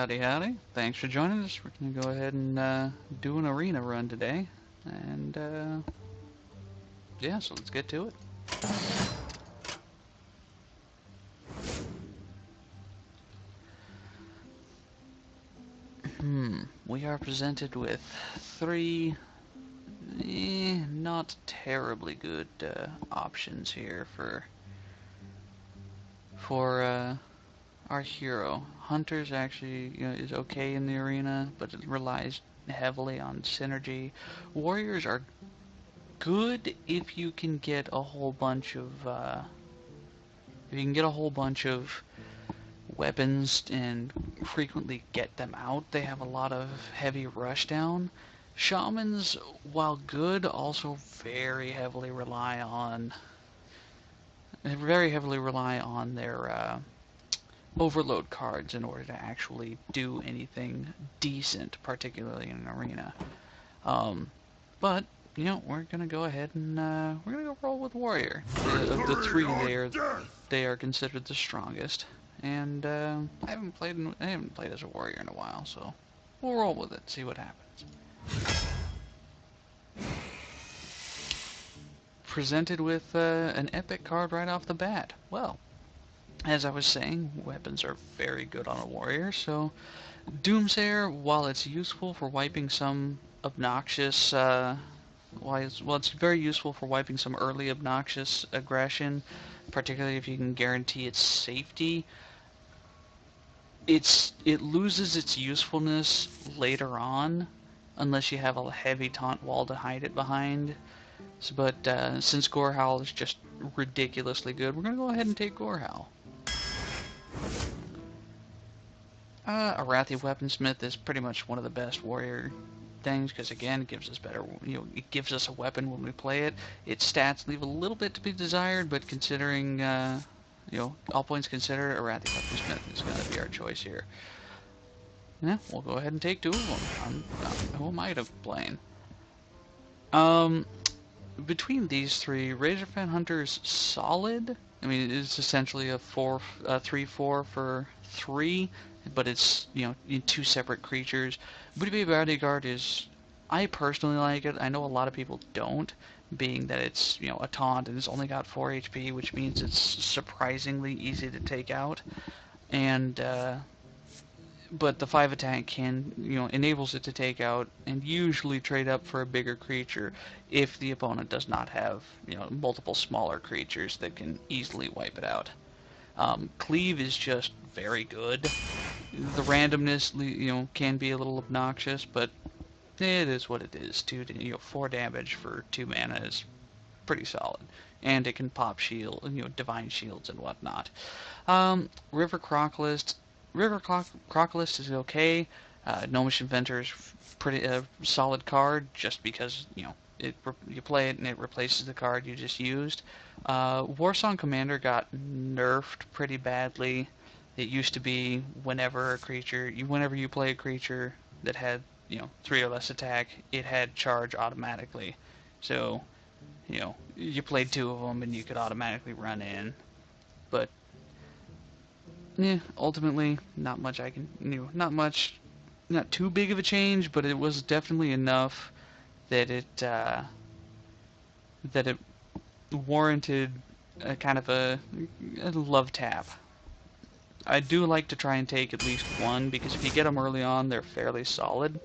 Howdy, howdy. Thanks for joining us. We're going to go ahead and do an arena run today. And, yeah, so let's get to it. We are presented with three not terribly good options here for our hero. Hunter's actually, is okay in the arena, but it relies heavily on synergy. Warriors are good if you can get a whole bunch of weapons and frequently get them out. They have a lot of heavy rushdown. Shamans, while good, also very heavily rely on their overload cards in order to actually do anything decent, particularly in an arena. But we're gonna go ahead and we're gonna go roll with warrior. Of the three, they are considered the strongest, and I haven't played as a warrior in a while, so we'll roll with it, see what happens. Presented with an epic card right off the bat. Well, as I was saying, weapons are very good on a warrior, so Doomsayer, while it's useful for wiping some obnoxious, it's very useful for wiping some early obnoxious aggression, particularly if you can guarantee its safety. It loses its usefulness later on, unless you have a heavy taunt wall to hide it behind. But since Gorehowl is just ridiculously good, we're going to go ahead and take Gorehowl. Arathi Weaponsmith is pretty much one of the best warrior things, because again, it gives us it gives us a weapon when we play it. Its stats leave a little bit to be desired, but considering, all points considered, Arathi Weaponsmith is going to be our choice here. Yeah, we'll go ahead and take two of them. Who am I to blame? Between these three, Razorfan Hunter is solid. I mean, it's essentially a 3/4 for 3, but it's, in two separate creatures. Booty Baby Bodyguard I personally like it. I know a lot of people don't, being that it's, a taunt and it's only got 4 HP, which means it's surprisingly easy to take out. And, but the 5 attack enables it to take out and usually trade up for a bigger creature if the opponent does not have, multiple smaller creatures that can easily wipe it out. Cleave is just very good. The randomness, can be a little obnoxious, but it is what it is. 4 damage for 2 mana is pretty solid, and it can pop shield, divine shields and whatnot. River Crocalist is okay. Gnomish Inventor is pretty solid card, just because you play it and it replaces the card you just used. Warsong Commander got nerfed pretty badly. It used to be whenever you play a creature that had 3 or less attack, it had charge automatically. So you played 2 of them and you could automatically run in. But ultimately, not too big of a change, but it was definitely enough that it warranted a kind of a love tap. I do like to try and take at least one, because if you get them early on, they're fairly solid.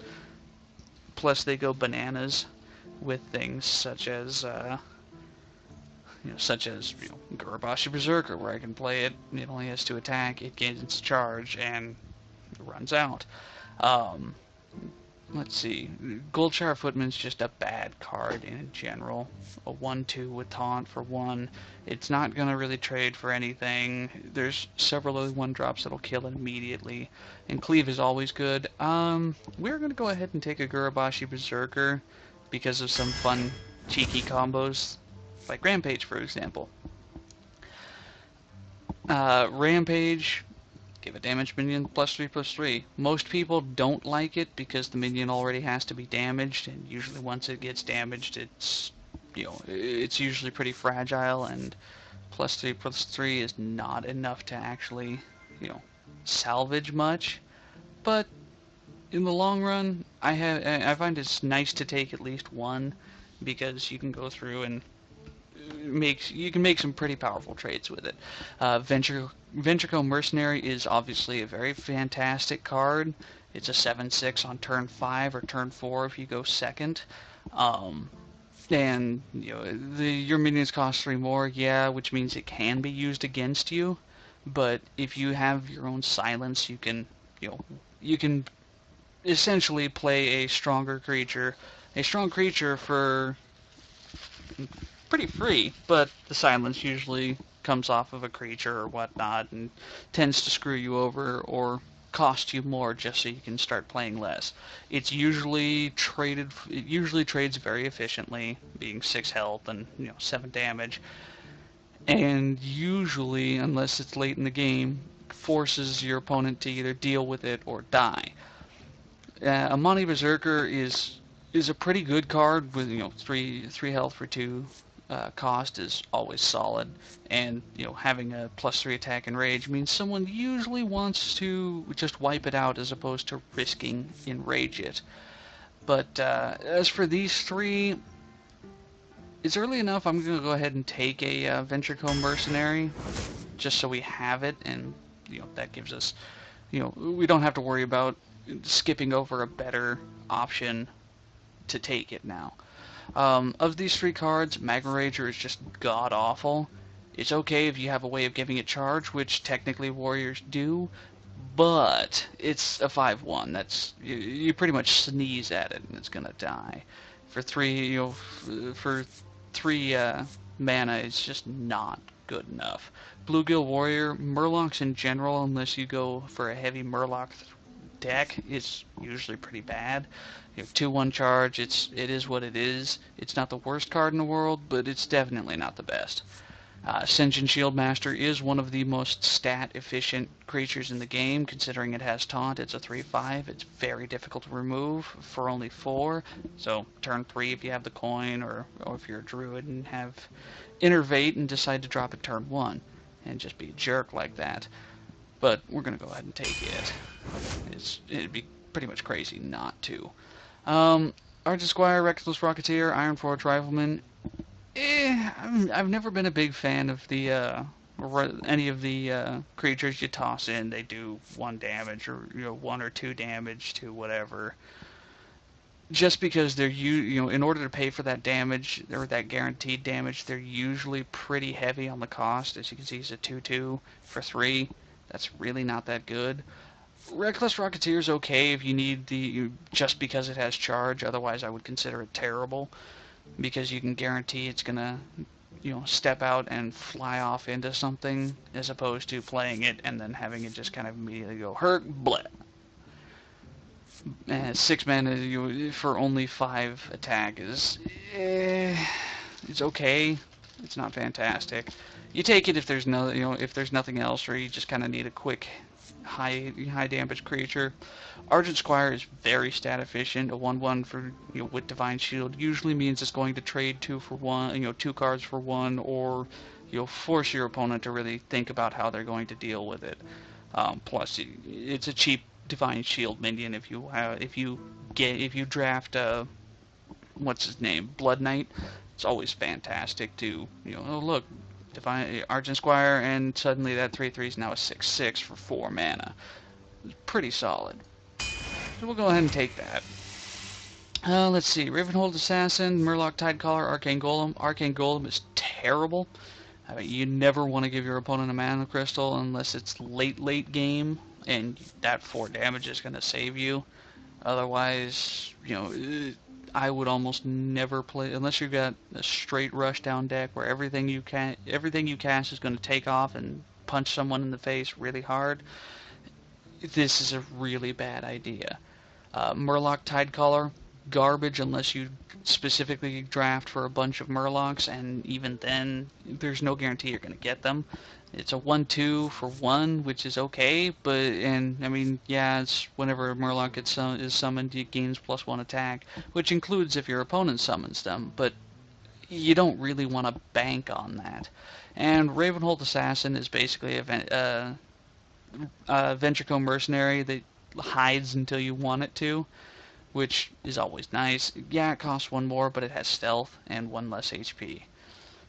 Plus, they go bananas with things such as Gurabashi Berserker, where I can play it, it only has 2 attack, it gains its charge, and runs out. Let's see, Goldshire Footman's just a bad card in general. A 1/2 with taunt for 1. It's not going to really trade for anything. There's several other 1-drops that'll kill it immediately. And Cleave is always good. We're going to go ahead and take a Gurabashi Berserker because of some fun, cheeky combos, like Rampage, for example. Rampage, give a damage minion +3/+3. Most people don't like it because the minion already has to be damaged, and usually once it gets damaged, it's usually pretty fragile, and +3/+3 is not enough to actually, salvage much. but in the long run, I find it's nice to take at least one because you can go through and you can make some pretty powerful trades with it. Ventrico Mercenary is obviously a very fantastic card. It's a 7/6 on turn 5 or turn 4 if you go second. Um, and your minions cost 3 more, yeah, which means it can be used against you. But if you have your own silence, you can essentially play a strong creature for pretty free, but the silence usually comes off of a creature or whatnot and tends to screw you over or cost you more just so you can start playing less. It usually trades very efficiently, being 6 health and 7 damage, and usually, unless it's late in the game, forces your opponent to either deal with it or die. Amani Berserker is a pretty good card with 3 health for 2 cost is always solid, and having a +3 attack and rage means someone usually wants to just wipe it out as opposed to risking enrage it. But as for these 3, it's early enough. I'm going to go ahead and take a Ventrico Mercenary just so we have it, and that gives us we don't have to worry about skipping over a better option to take it now. Of these 3 cards, Magma Rager is just god-awful. It's okay if you have a way of giving it charge, which technically warriors do, but it's a 5/1. You pretty much sneeze at it and it's gonna die. For 3, for 3 mana, it's just not good enough. Bluegill Warrior, Murlocs in general, unless you go for a heavy Murloc deck, is usually pretty bad. 2/1 charge, it is what it is. It's not the worst card in the world, but it's definitely not the best. Sen'jin Shieldmaster is one of the most stat-efficient creatures in the game, considering it has Taunt. It's a 3/5. It's very difficult to remove for only 4. So turn 3 if you have the coin, or if you're a druid and have Innervate and decide to drop it turn 1 and just be a jerk like that. But we're going to go ahead and take it. It'd be pretty much crazy not to. Argent Squire, Reckless Rocketeer, Ironforge Rifleman. I've never been a big fan of any of the creatures you toss in. They do 1 damage or 1 or 2 damage to whatever. Just because they're in order to pay for that damage or that guaranteed damage, they're usually pretty heavy on the cost. As you can see, it's a 2/2 for 3. That's really not that good. Reckless Rocketeer is okay if you need just because it has charge. Otherwise, I would consider it terrible because you can guarantee it's gonna step out and fly off into something, as opposed to playing it and then having it just kind of immediately go hurt, bleh. 6 mana for only 5 attack is it's okay. It's not fantastic. You take it if there's if there's nothing else, or you just kind of need a quick high damage creature. Argent Squire is very stat efficient. A 1/1 for with Divine Shield usually means it's going to trade 2 for 1, 2 cards for 1, or force your opponent to really think about how they're going to deal with it. Plus, it's a cheap Divine Shield minion if you draft what's his name, Blood Knight. It's always fantastic to oh look, Divine Argent Squire, and suddenly that 3/3 is now a 6/6 for 4 mana. It's pretty solid. So we'll go ahead and take that. Let's see, Ravenhold Assassin, Murloc Tidecaller, Arcane Golem. Arcane Golem is terrible. I mean, you never want to give your opponent a mana crystal unless it's late game, and that 4 damage is going to save you. Otherwise, I would almost never play unless you've got a straight rush down deck where everything you cast is going to take off and punch someone in the face really hard. This is a really bad idea. Murloc Tidecaller, garbage unless you specifically draft for a bunch of Murlocs, and even then, there's no guarantee you're going to get them. It's a 1/2 for 1, which is okay, it's whenever a Murloc is summoned, it gains +1 attack, which includes if your opponent summons them, but you don't really want to bank on that. And Ravenhold Assassin is basically a Ventrico Mercenary that hides until you want it to, which is always nice. Yeah, it costs one more, but it has stealth and one less HP.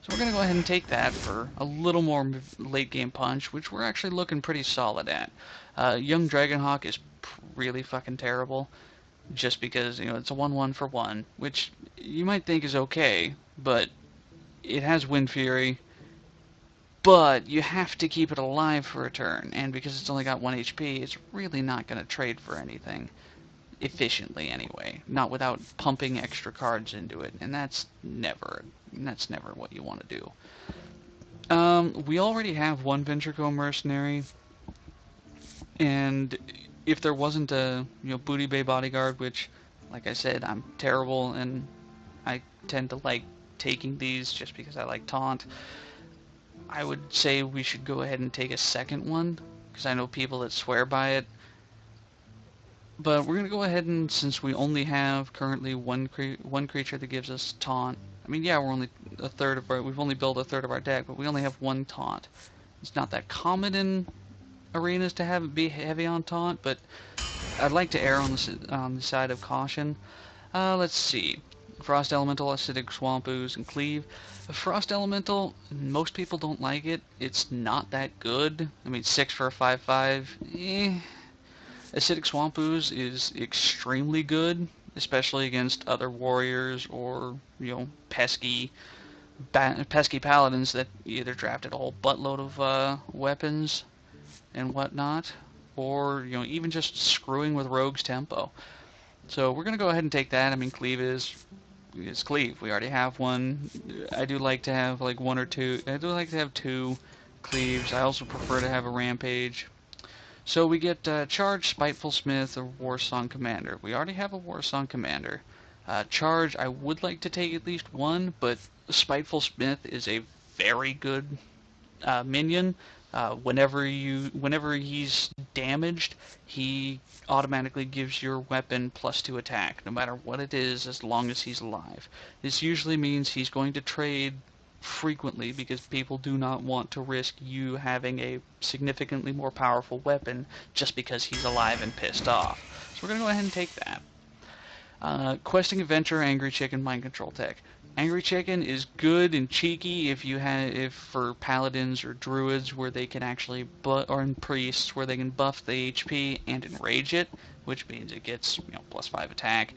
So we're going to go ahead and take that for a little more late game punch, which we're actually looking pretty solid at. Young Dragonhawk is really fucking terrible, just because, it's a 1/1 for 1, which you might think is okay, but it has Wind Fury, but you have to keep it alive for a turn, and because it's only got 1 HP, it's really not going to trade for anything. Efficiently anyway, not without pumping extra cards into it, and that's never what you want to do. We already have one Ventrico Mercenary, and if there wasn't a Booty Bay Bodyguard, which, like I said, I'm terrible, and I tend to like taking these just because I like taunt, I would say we should go ahead and take a second one, because I know people that swear by it. But we're going to go ahead and, since we only have currently one creature that gives us taunt, I mean, yeah, we're only we've only built a third of our deck, but we only have one taunt. It's not that common in arenas to have it be heavy on taunt, but I'd like to err on the side of caution. Let's see. Frost Elemental, Acidic Swamp Ooze, and Cleave. Frost Elemental, most people don't like it. It's not that good. I mean, 6 for a 5/5, Acidic Swamp Ooze is extremely good, especially against other warriors or, pesky paladins that either drafted a whole buttload of weapons and whatnot, or, even just screwing with Rogue's tempo. So we're going to go ahead and take that. I mean, Cleave is Cleave. We already have one. I do like to have like one or two. I do like to have 2 Cleaves. I also prefer to have a Rampage. So we get Charge, Spiteful Smith, or Warsong Commander. We already have a Warsong Commander. Charge, I would like to take at least one, but Spiteful Smith is a very good minion. Whenever he's damaged, he automatically gives your weapon +2 attack, no matter what it is, as long as he's alive. This usually means he's going to trade frequently because people do not want to risk you having a significantly more powerful weapon just because he's alive and pissed off. So we're going to go ahead and take that. Questing Adventure, Angry Chicken, Mind Control Tech. Angry Chicken is good and cheeky if for paladins or druids where they can actually or in priests where they can buff the HP and enrage it, which means it gets +5 attack.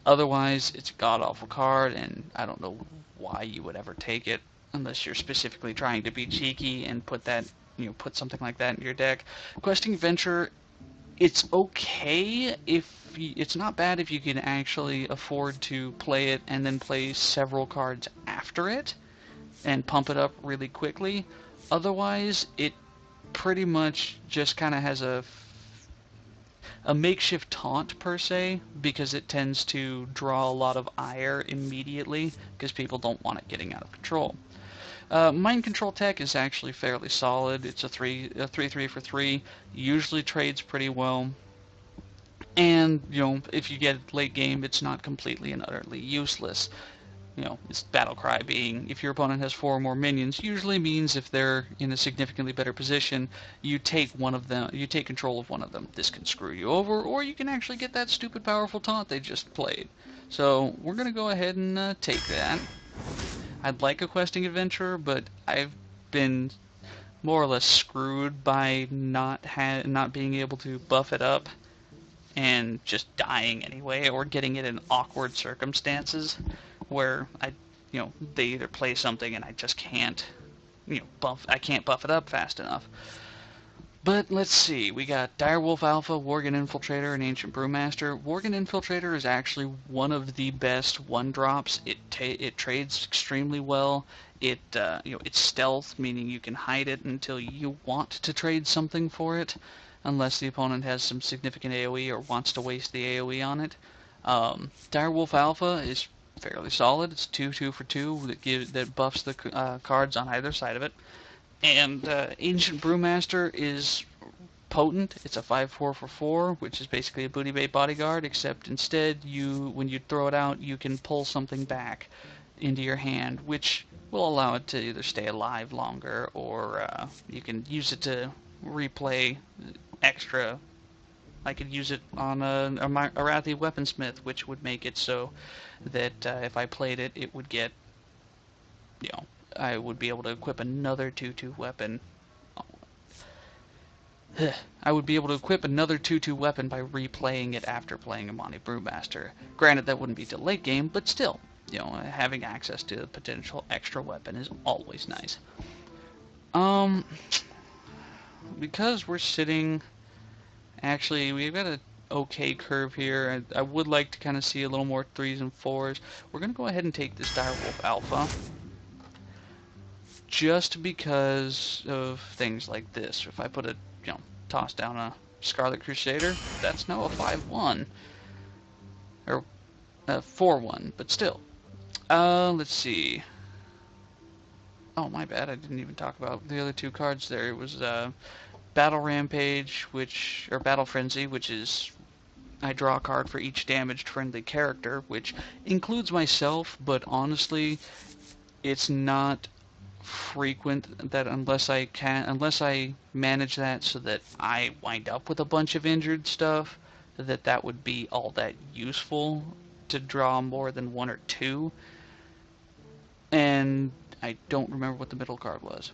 Otherwise, it's a god-awful card, and I don't know why you would ever take it unless you're specifically trying to be cheeky and put put something like that in your deck. Questing Venture, it's okay it's not bad if you can actually afford to play it and then play several cards after it and pump it up really quickly. Otherwise, it pretty much just kind of has a makeshift taunt per se, because it tends to draw a lot of ire immediately because people don't want it getting out of control. Mind Control Tech is actually fairly solid. It's a 3/3 for 3, usually trades pretty well. And, if you get late game, it's not completely and utterly useless. Its battle cry being, if your opponent has 4 or more minions, usually means if they're in a significantly better position, you take control of one of them. This can screw you over, or you can actually get that stupid powerful taunt they just played. So we're going to go ahead and take that. I'd like a Questing Adventure, but I've been more or less screwed by not being able to buff it up and just dying anyway, or getting it in awkward circumstances where they either play something and I just can't buff it up fast enough. But let's see, we got Direwolf Alpha, Worgen Infiltrator, and Ancient Brewmaster. Worgen Infiltrator is actually one of the best 1-drops. It trades extremely well. It's stealth, meaning you can hide it until you want to trade something for it, unless the opponent has some significant AoE or wants to waste the AoE on it. Direwolf Alpha is fairly solid. It's 2/2 for 2 that buffs the cards on either side of it. And Ancient Brewmaster is potent. It's a 5/4 for 4, which is basically a Booty Bait Bodyguard, except instead when you throw it out, you can pull something back into your hand, which will allow it to either stay alive longer, or you can use it to replay extra I could use it on a Arathi Weaponsmith, which would make it so that if I played it, it would get, I would be able to equip another 2/2 weapon. I would be able to equip another 2/2 weapon by replaying it after playing Amani Brewmaster. Granted, that wouldn't be till late game, but still, having access to a potential extra weapon is always nice. Because we're sitting, actually, we've got an okay curve here. I would like to kind of see a little more 3s and 4s. We're going to go ahead and take this Direwolf Alpha, just because of things like this. If I put a, toss down a Scarlet Crusader, that's now a 5/1, or a 4/1, but still. Let's see. Oh, my bad, I didn't even talk about the other two cards there. It was Battle Rampage, or Battle Frenzy, which is I draw a card for each damaged friendly character, which includes myself, but honestly, it's not frequent that unless I manage that so that I wind up with a bunch of injured stuff, that would be all that useful to draw more than one or two. And I don't remember what the middle card was.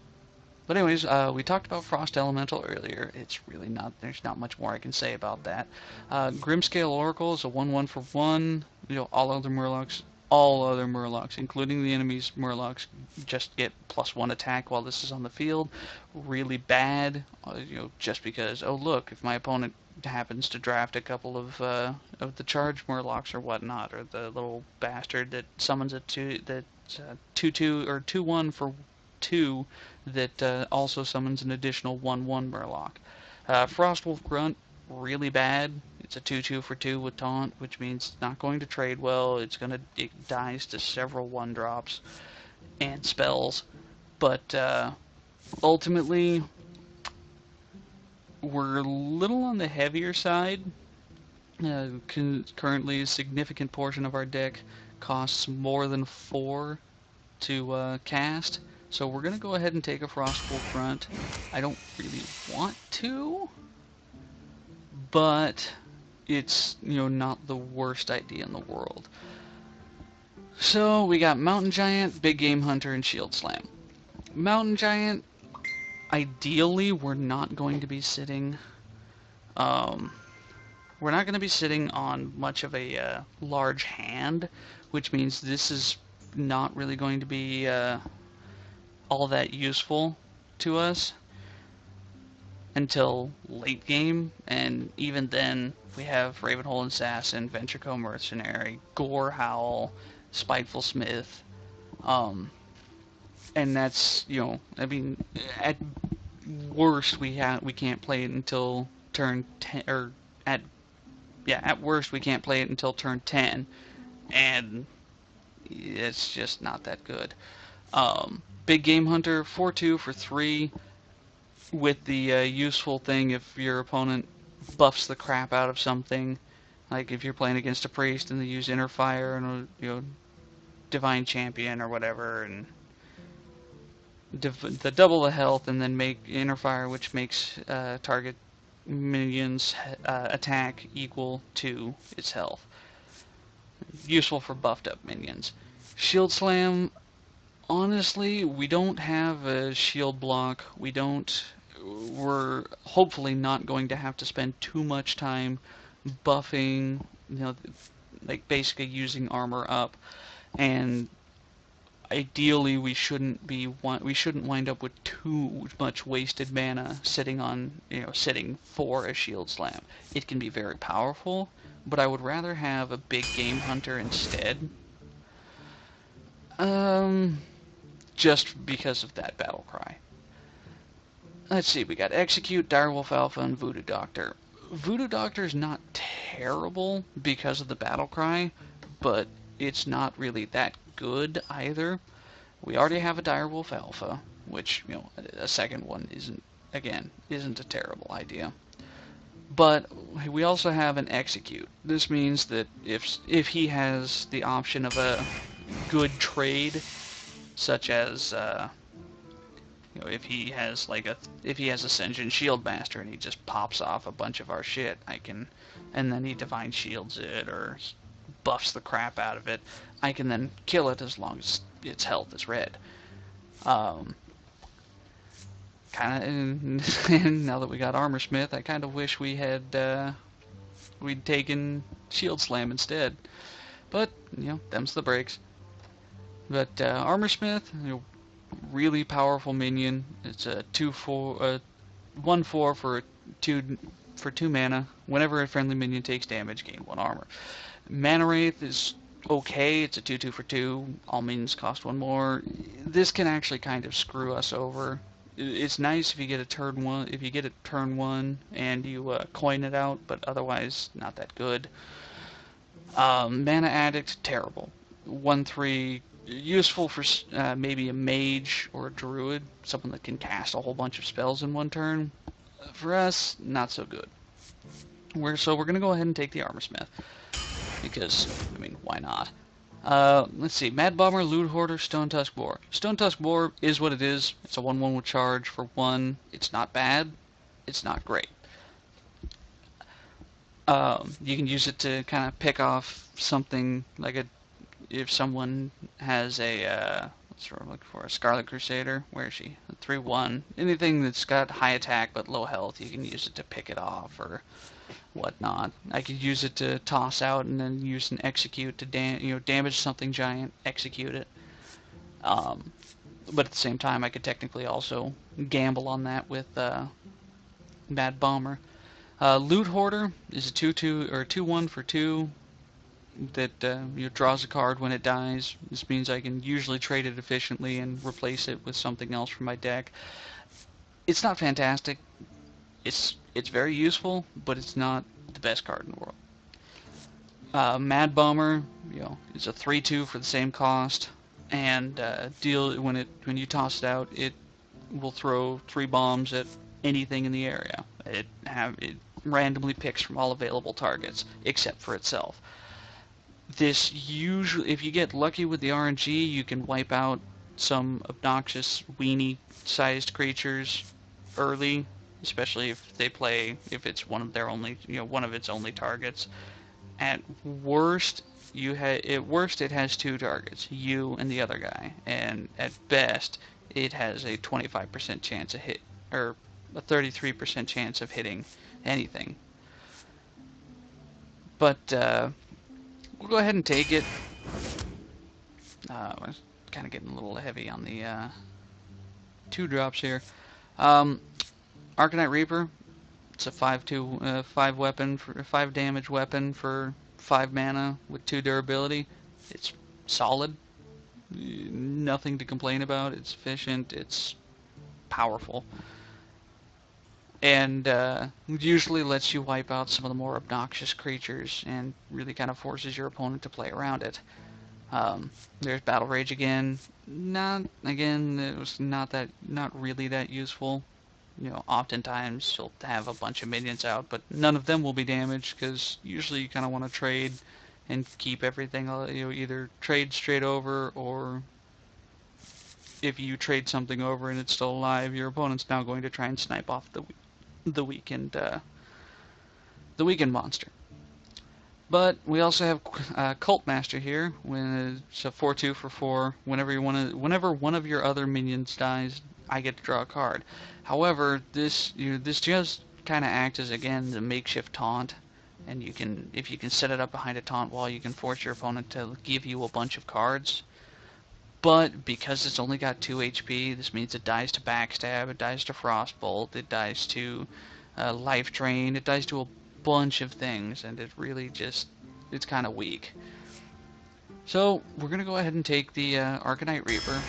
But anyways, we talked about Frost Elemental earlier. It's really not, there's not much more I can say about that. Grimscale Oracle is a 1/1 for 1. All other Murlocs, including the enemy's Murlocs, just get +1 attack while this is on the field. Really bad, just because, oh look, if my opponent happens to draft a couple of the charge Murlocs or whatnot, or the little bastard that summons a 2/2 or 2/1 for 2 that also summons an additional 1/1 Murloc. Frostwolf Grunt, really bad. It's a 2/2 for 2 with taunt, which means it's not going to trade well. It dies to several 1-drops and spells, but ultimately we're a little on the heavier side. Currently, a significant portion of our deck costs more than 4 to cast, so we're going to go ahead and take a Frostwolf Grunt. I don't really want to, but it's, not the worst idea in the world. So we got Mountain Giant, Big Game Hunter, and Shield Slam. Mountain Giant, ideally, we're not going to be sitting on much of a large hand, which means this is not really going to be all that useful to us until late game, and even then we have Ravenhole Assassin, Ventrico Mercenary, Gore Howl, Spiteful Smith, and that's, at worst we can't play it until turn 10, or at worst we can't play it until turn 10, and it's just not that good. Big Game Hunter, 4/2 for 3, with the useful thing if your opponent buffs the crap out of something, like if you're playing against a priest and they use Inner Fire and Divine Champion or whatever, and the double the health, and then make Inner Fire, which makes target minion's attack equal to its health. Useful for buffed up minions. Shield Slam, honestly, we don't have a shield block. We're hopefully not going to have to spend too much time buffing, like basically using armor up, and ideally we shouldn't wind up with too much wasted mana sitting for a Shield Slam. It can be very powerful, but I would rather have a Big Game Hunter instead. Just because of that battle cry. Let's see, we got Execute, Direwolf Alpha, and Voodoo Doctor. Voodoo Doctor is not terrible because of the battle cry, but it's not really that good either. We already have a Direwolf Alpha, which, a second one isn't a terrible idea. But we also have an Execute. This means that if he has the option of a good trade, such as You know, if he has Ascension Shield Master and he just pops off a bunch of our shit, and then he Divine Shields it or buffs the crap out of it, I can then kill it as long as its health is red. Kind of, and now that we got Armor Smith, I kind of wish we'd taken Shield Slam instead. But them's the breaks. But Armor Smith, really powerful minion. It's a 1/4 for two mana. Whenever a friendly minion takes damage, gain 1 armor. Mana Wraith is okay. It's a 2/2 for 2. All minions cost 1 more. This can actually kind of screw us over. It's nice if you get a turn 1 and you coin it out, but otherwise not that good. Mana Addict, terrible. 1/3, useful for maybe a mage or a druid, someone that can cast a whole bunch of spells in 1 turn. For us, not so good. So we're gonna go ahead and take the Armor Smith because, why not? Let's see. Mad Bomber, Loot Hoarder, Stone Tusk Boar. Stone Tusk Boar is what it is. It's a 1/1 with charge for 1. It's not bad. It's not great. You can use it to kind of pick off something like if someone has what's what I'm looking for, a Scarlet Crusader. Where is she? A 3/1. Anything that's got high attack but low health, you can use it to pick it off or whatnot. I could use it to toss out and then use an execute to damage something giant, execute it. But at the same time, I could technically also gamble on that with Mad Bomber. Loot Hoarder is a 2/2 or 2/1 for 2 that draws a card when it dies. This means I can usually trade it efficiently and replace it with something else from my deck. It's not fantastic. It's very useful, but it's not the best card in the world. Mad Bomber, is a 3/2 for the same cost, and when you toss it out, it will throw 3 bombs at anything in the area. It randomly picks from all available targets except for itself. This usually, if you get lucky with the RNG, you can wipe out some obnoxious weenie-sized creatures early, especially if it's one of its only targets. At worst, it has 2 targets, you and the other guy, and at best, it has a 25% chance of hit, or a 33% chance of hitting anything. But we'll go ahead and take it. We're kind of getting a little heavy on the 2 drops here. Arcanite Reaper. It's a 5/2, 5 damage weapon for 5 mana with 2 durability. It's solid. Nothing to complain about. It's efficient. It's powerful. And usually lets you wipe out some of the more obnoxious creatures and really kind of forces your opponent to play around it. There's Battle Rage again. It was not really that useful. Oftentimes you'll have a bunch of minions out, but none of them will be damaged because usually you kind of want to trade and keep everything. Either trade straight over, or if you trade something over and it's still alive, your opponent's now going to try and snipe off the weakened monster. But we also have Cult Master here. When it's a 4/2 for 4. Whenever one of your other minions dies, I get to draw a card. However, this just kind of acts as, again, the makeshift taunt, and if you can set it up behind a taunt wall, you can force your opponent to give you a bunch of cards. But because it's only got 2 HP, this means it dies to Backstab, it dies to Frostbolt, it dies to Life Drain, it dies to a bunch of things, and it's kind of weak. So we're going to go ahead and take the Arcanite Reaper.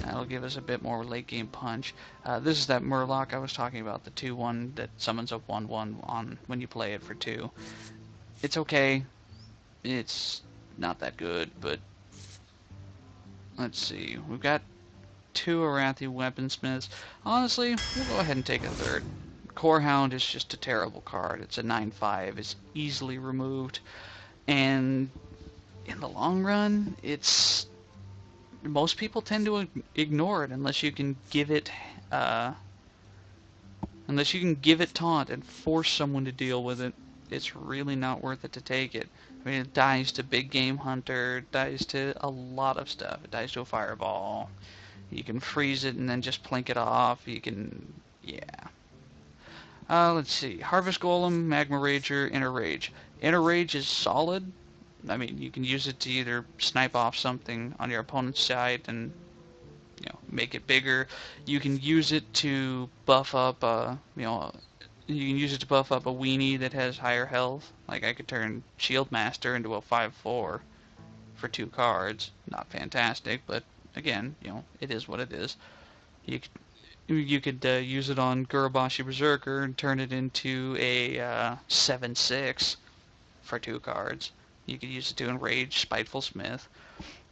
That'll give us a bit more late game punch. This is that Murloc I was talking about, the 2/1 that summons a 1/1 on when you play it for 2. It's okay. It's not that good, but let's see. We've got 2 Arathi Weaponsmiths. Honestly, we'll go ahead and take a 3rd. Core Hound is just a terrible card. It's a 9/5. It's easily removed. And in the long run, most people tend to ignore it unless you can give it Uh, unless you can give it taunt and force someone to deal with it, it's really not worth it to take it. I mean, it dies to Big Game Hunter, it dies to a lot of stuff. It dies to a Fireball. You can freeze it and then just plink it off. You can, yeah. Let's see. Harvest Golem, Magma Rager, Inner Rage. Inner Rage is solid. I mean, you can use it to either snipe off something on your opponent's side and make it bigger. You can use it to buff up you can use it to buff up a weenie that has higher health. Like I could turn Shield Master into a 5/4 for 2 cards. Not fantastic, but again, it is what it is. You could use it on Gurubashi Berserker and turn it into a 7/6 for 2 cards. You could use it to enrage Spiteful Smith.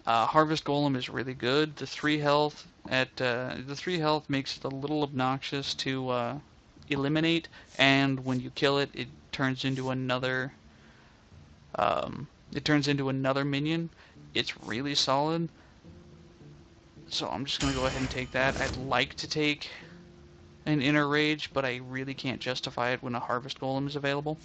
Harvest Golem is really good. The 3 health makes it a little obnoxious to eliminate, and when you kill it, it turns into another minion. It's really solid. So I'm just gonna go ahead and take that. I'd like to take an Inner Rage, but I really can't justify it when a Harvest Golem is available.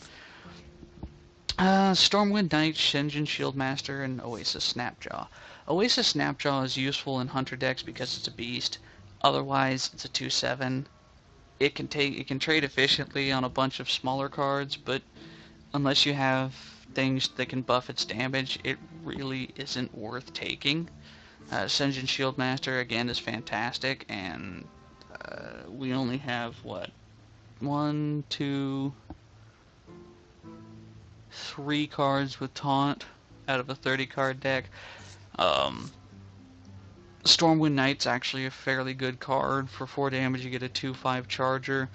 Stormwind Knight, Shenjin Shieldmaster, and Oasis Snapjaw. Oasis Snapjaw is useful in Hunter decks because it's a beast. Otherwise, it's a 2/7. It can trade efficiently on a bunch of smaller cards, but unless you have things that can buff its damage, it really isn't worth taking. Shenjin Shieldmaster again is fantastic, and we only have what, 1, 2, 3 cards with taunt out of a 30-card deck. Stormwind Knight's actually a fairly good card. For 4 damage, you get a 2/5 charger.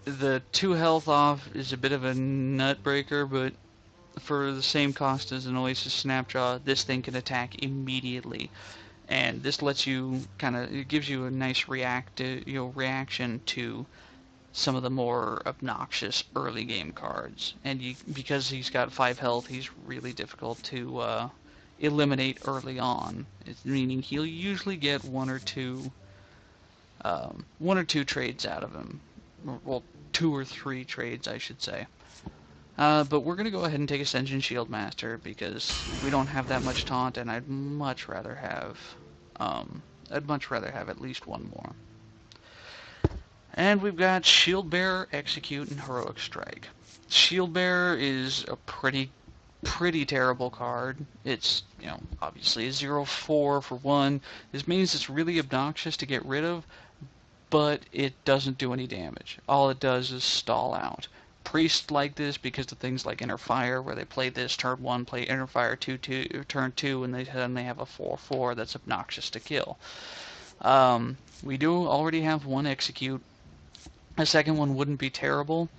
The 2 health off is a bit of a nut breaker, but for the same cost as an Oasis Snapjaw, this thing can attack immediately. And this lets you it gives you a nice reaction to some of the more obnoxious early game cards. And because he's got 5 health, he's really difficult to eliminate early on. Meaning he'll usually get one or two trades out of him. Well, 2 or 3 trades, I should say. But we're gonna go ahead and take a Shenjin Shieldmaster because we don't have that much taunt, and I'd much rather have at least one more. And we've got Shield Bearer, Execute, and Heroic Strike. Shield Bearer is a pretty terrible card. It's, obviously a 0/4 for 1. This means it's really obnoxious to get rid of, but it doesn't do any damage. All it does is stall out. Priests like this because of things like Inner Fire, where they play this turn 1, play Inner Fire 2/2, turn 2, and they suddenly have a 4/4 that's obnoxious to kill. We do already have 1 Execute. A second one wouldn't be terrible,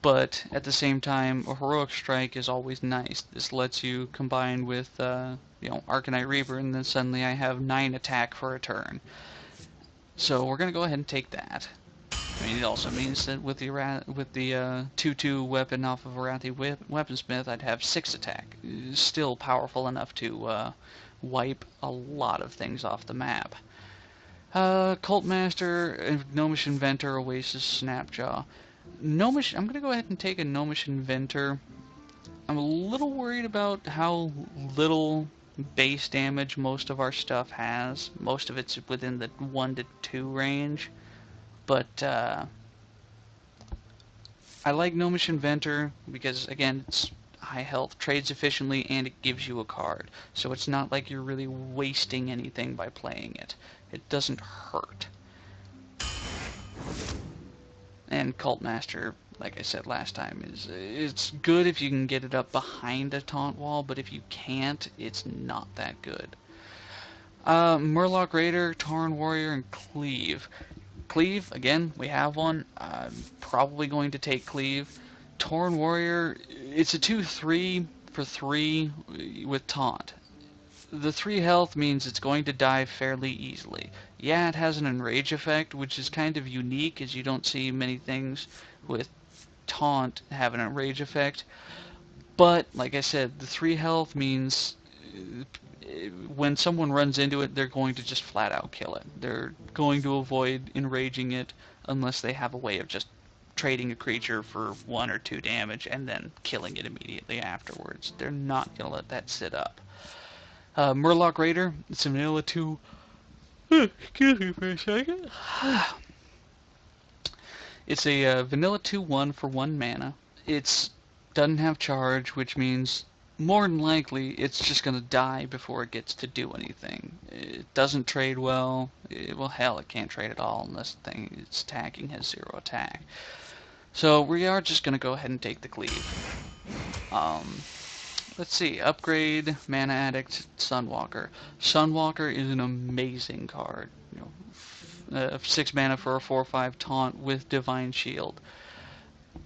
but at the same time, a Heroic Strike is always nice. This lets you combine with, Arcanite Reaver, and then suddenly I have 9 attack for a turn. So we're going to go ahead and take that. I mean, it also means that with the 2/2 weapon off of Arathi Weaponsmith, I'd have 6 attack. Still powerful enough to wipe a lot of things off the map. Cult Master, Gnomish Inventor, Oasis Snapjaw. I'm going to go ahead and take a Gnomish Inventor. I'm a little worried about how little base damage most of our stuff has. Most of it's within the 1 to 2 range. But I like Gnomish Inventor because, again, it's high health, trades efficiently, and it gives you a card. So it's not like you're really wasting anything by playing it. It doesn't hurt. And Cult Master, like I said last time, it's good if you can get it up behind a taunt wall, but if you can't, it's not that good. Murloc Raider, Tauren Warrior, and Cleave. Cleave, again, we have one. I'm probably going to take Cleave. Tauren Warrior, it's a 2/3 for 3 with taunt. The 3 health means it's going to die fairly easily. Yeah, it has an enrage effect, which is kind of unique, as you don't see many things with taunt have an enrage effect. But, like I said, the 3 health means when someone runs into it, they're going to just flat out kill it. They're going to avoid enraging it unless they have a way of just trading a creature for 1 or 2 damage and then killing it immediately afterwards. They're not going to let that sit up. Murloc Raider, it's a vanilla 2. Excuse me for a second. It's a vanilla 2/1 for 1 mana. It doesn't have charge, which means more than likely it's just going to die before it gets to do anything. It doesn't trade well. Well, hell, it can't trade at all unless the thing it's attacking has 0 attack. So we are just going to go ahead and take the cleave. Let's see. Upgrade, Mana Addict, Sunwalker. Sunwalker is an amazing card. 6 mana for a 4/5 taunt with Divine Shield.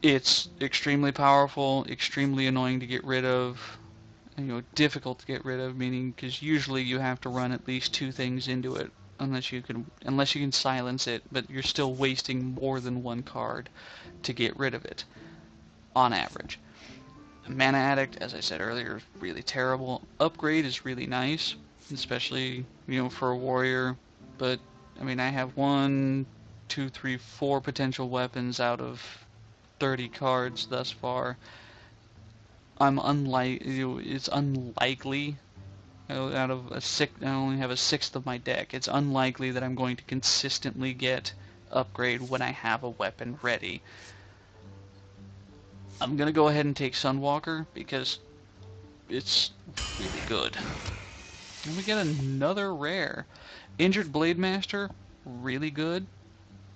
It's extremely powerful, extremely annoying to get rid of. Difficult to get rid of, meaning because usually you have to run at least 2 things into it unless you can silence it, but you're still wasting more than 1 card to get rid of it on average. Mana Addict, as I said earlier, is really terrible. Upgrade is really nice, especially for a warrior, but I have 1, 2, 3, 4 potential weapons out of 30 cards thus far. It's unlikely out of a 6. I only have a 1/6 of my deck. It's unlikely that I'm going to consistently get upgrade when I have a weapon ready. I'm gonna go ahead and take Sunwalker because it's really good. And we get another rare. Injured Blademaster, really good.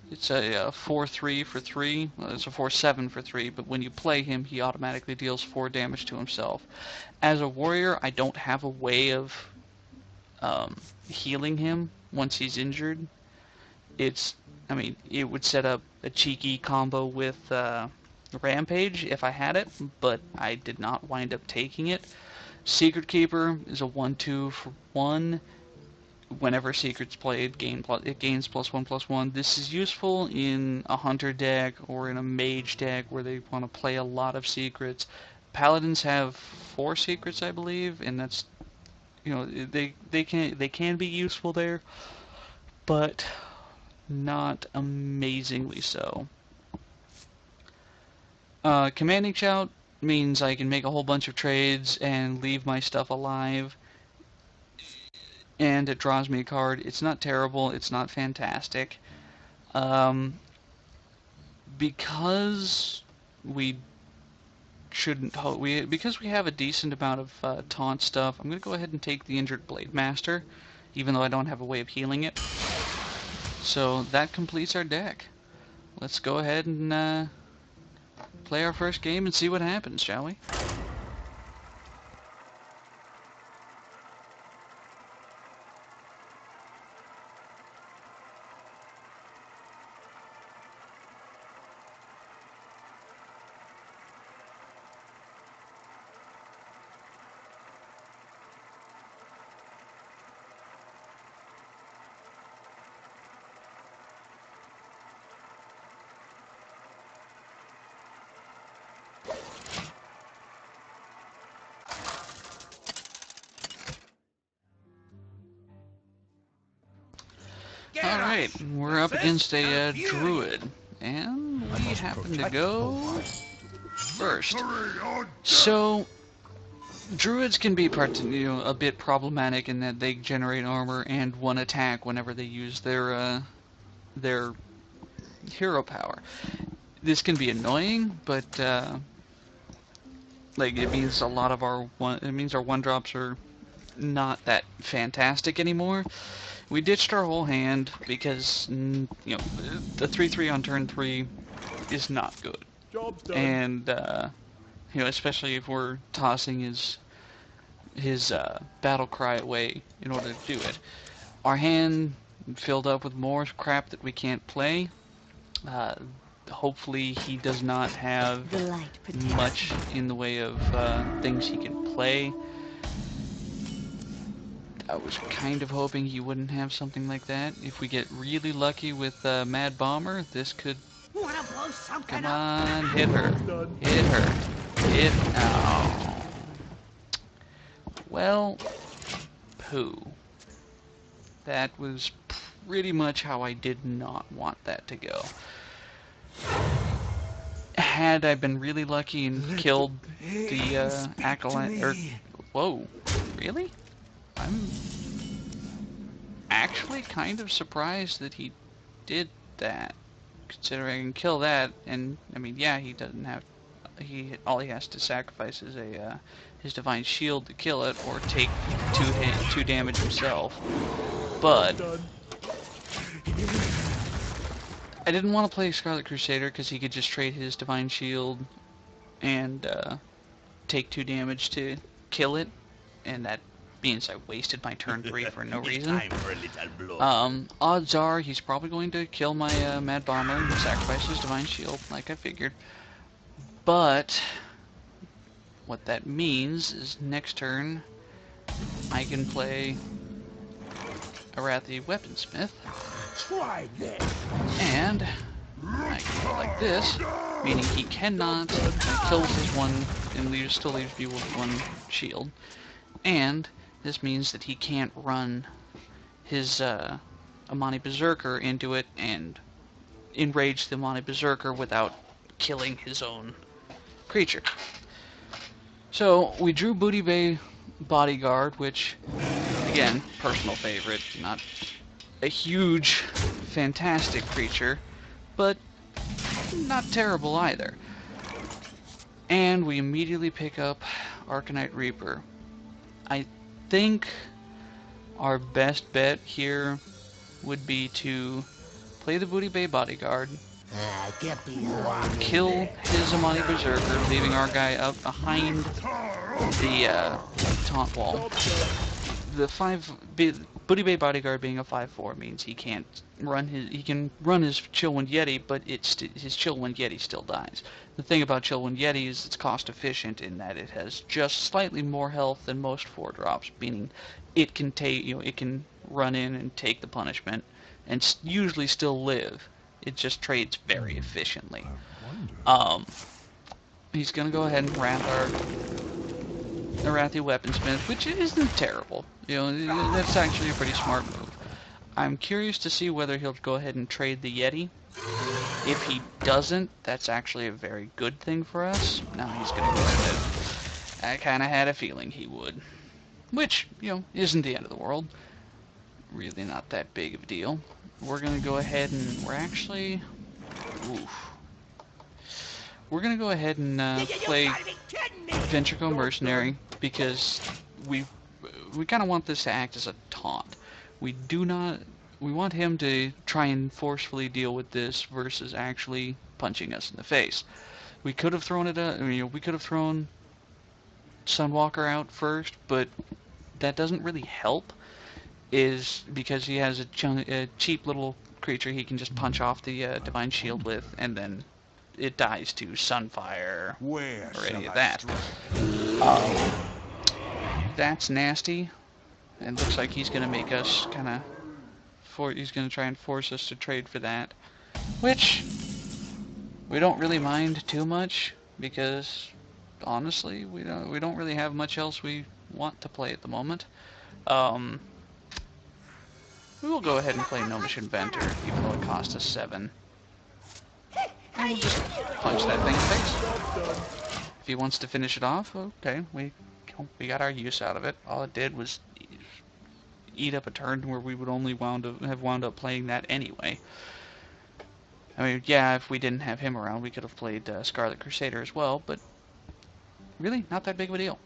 It's a 4/3 for 3. Well, it's a 4/7 for 3, but when you play him, he automatically deals 4 damage to himself. As a warrior, I don't have a way of healing him once he's injured. It would set up a cheeky combo with Rampage if I had it, but I did not wind up taking it. Secret Keeper is a 1/2 for 1. Whenever Secret's played, it gains +1/+1. This is useful in a Hunter deck or in a Mage deck where they want to play a lot of secrets. Paladins have 4 secrets, I believe, and that's they can be useful there, but not amazingly so. Commanding Shout means I can make a whole bunch of trades and leave my stuff alive, and it draws me a card. It's not terrible, it's not fantastic. Because we have a decent amount of taunt stuff, I'm going to go ahead and take the Injured Blademaster, even though I don't have a way of healing it. So that completes our deck. Let's go ahead and play our first game and see what happens, shall we? Alright, we're up against a Druid, and we happen to go first. So, Druids can be a bit problematic in that they generate armor and 1 attack whenever they use their hero power. This can be annoying, but it means a lot of our 1-drops are not that fantastic anymore. We ditched our whole hand because, the 3/3 on turn 3 is not good. Job's done. And, especially if we're tossing his battle cry away in order to do it. Our hand filled up with more crap that we can't play. Hopefully he does not have much in the way of things he can play. I was kind of hoping he wouldn't have something like that. If we get really lucky with Mad Bomber, this could... Come on, hit her. Hit her. Oh. Well, who. That was pretty much how I did not want that to go. Had I been really lucky and killed the acolyte, or whoa, really? I'm actually kind of surprised that he did that, considering I can kill that, and I mean, yeah, he doesn't have, all he has to sacrifice is a his divine shield to kill it, or take two damage himself. But I didn't want to play Scarlet Crusader because he could just trade his divine shield and take 2 damage to kill it, and that means I wasted my turn 3 for no reason. Odds are he's probably going to kill my Mad Bomber and sacrifice his divine shield, like I figured. But what that means is next turn I can play Arathi Weaponsmith. Try this. And I can go like this, meaning he cannot kill his one and still leaves me with 1 shield. And this means that he can't run his Amani Berserker into it and enrage the Amani Berserker without killing his own creature. So we drew Booty Bay Bodyguard, which, again, personal favorite, not a huge, fantastic creature, but not terrible either. And we immediately pick up Arcanite Reaper. I think our best bet here would be to play the Booty Bay Bodyguard, kill his Amani Berserker, leaving our guy up behind the taunt wall. The Booty Bay Bodyguard being a 5/4 means he can't run he can run his Chillwind Yeti, but his Chillwind Yeti still dies. The thing about Chillwind Yeti is it's cost efficient in that it has just slightly more health than most 4-drops, meaning it can it can run in and take the punishment and usually still live. It just trades very efficiently. He's gonna go ahead and wrath our Arathi Weaponsmith, which isn't terrible. That's actually a pretty smart move. I'm curious to see whether he'll go ahead and trade the Yeti. If he doesn't, that's actually a very good thing for us. Now he's gonna go ahead. I kind of had a feeling he would. Which, isn't the end of the world. Really not that big of a deal. We're gonna go ahead and we're gonna go ahead and play Ventrico Mercenary, because we kind of want this to act as a taunt. We want him to try and forcefully deal with this versus actually punching us in the face. We could have thrown we could have thrown Sunwalker out first, but that doesn't really help, is because he has a cheap little creature he can just punch off the Divine Shield with, and then it dies to Sunfire or any of that. That's nasty. It looks like he's going to make us he's going to try and force us to trade for that, which we don't really mind too much, because honestly we don't really have much else we want to play at the moment. We will go ahead and play Gnomish Inventor, even though it cost us 7. And we'll just punch that thing in the face. If he wants to finish it off, okay, we got our use out of it. All it did was eat up a turn where we would only have wound up playing that anyway. I mean, yeah, if we didn't have him around, we could have played Scarlet Crusader as well, but really, not that big of a deal.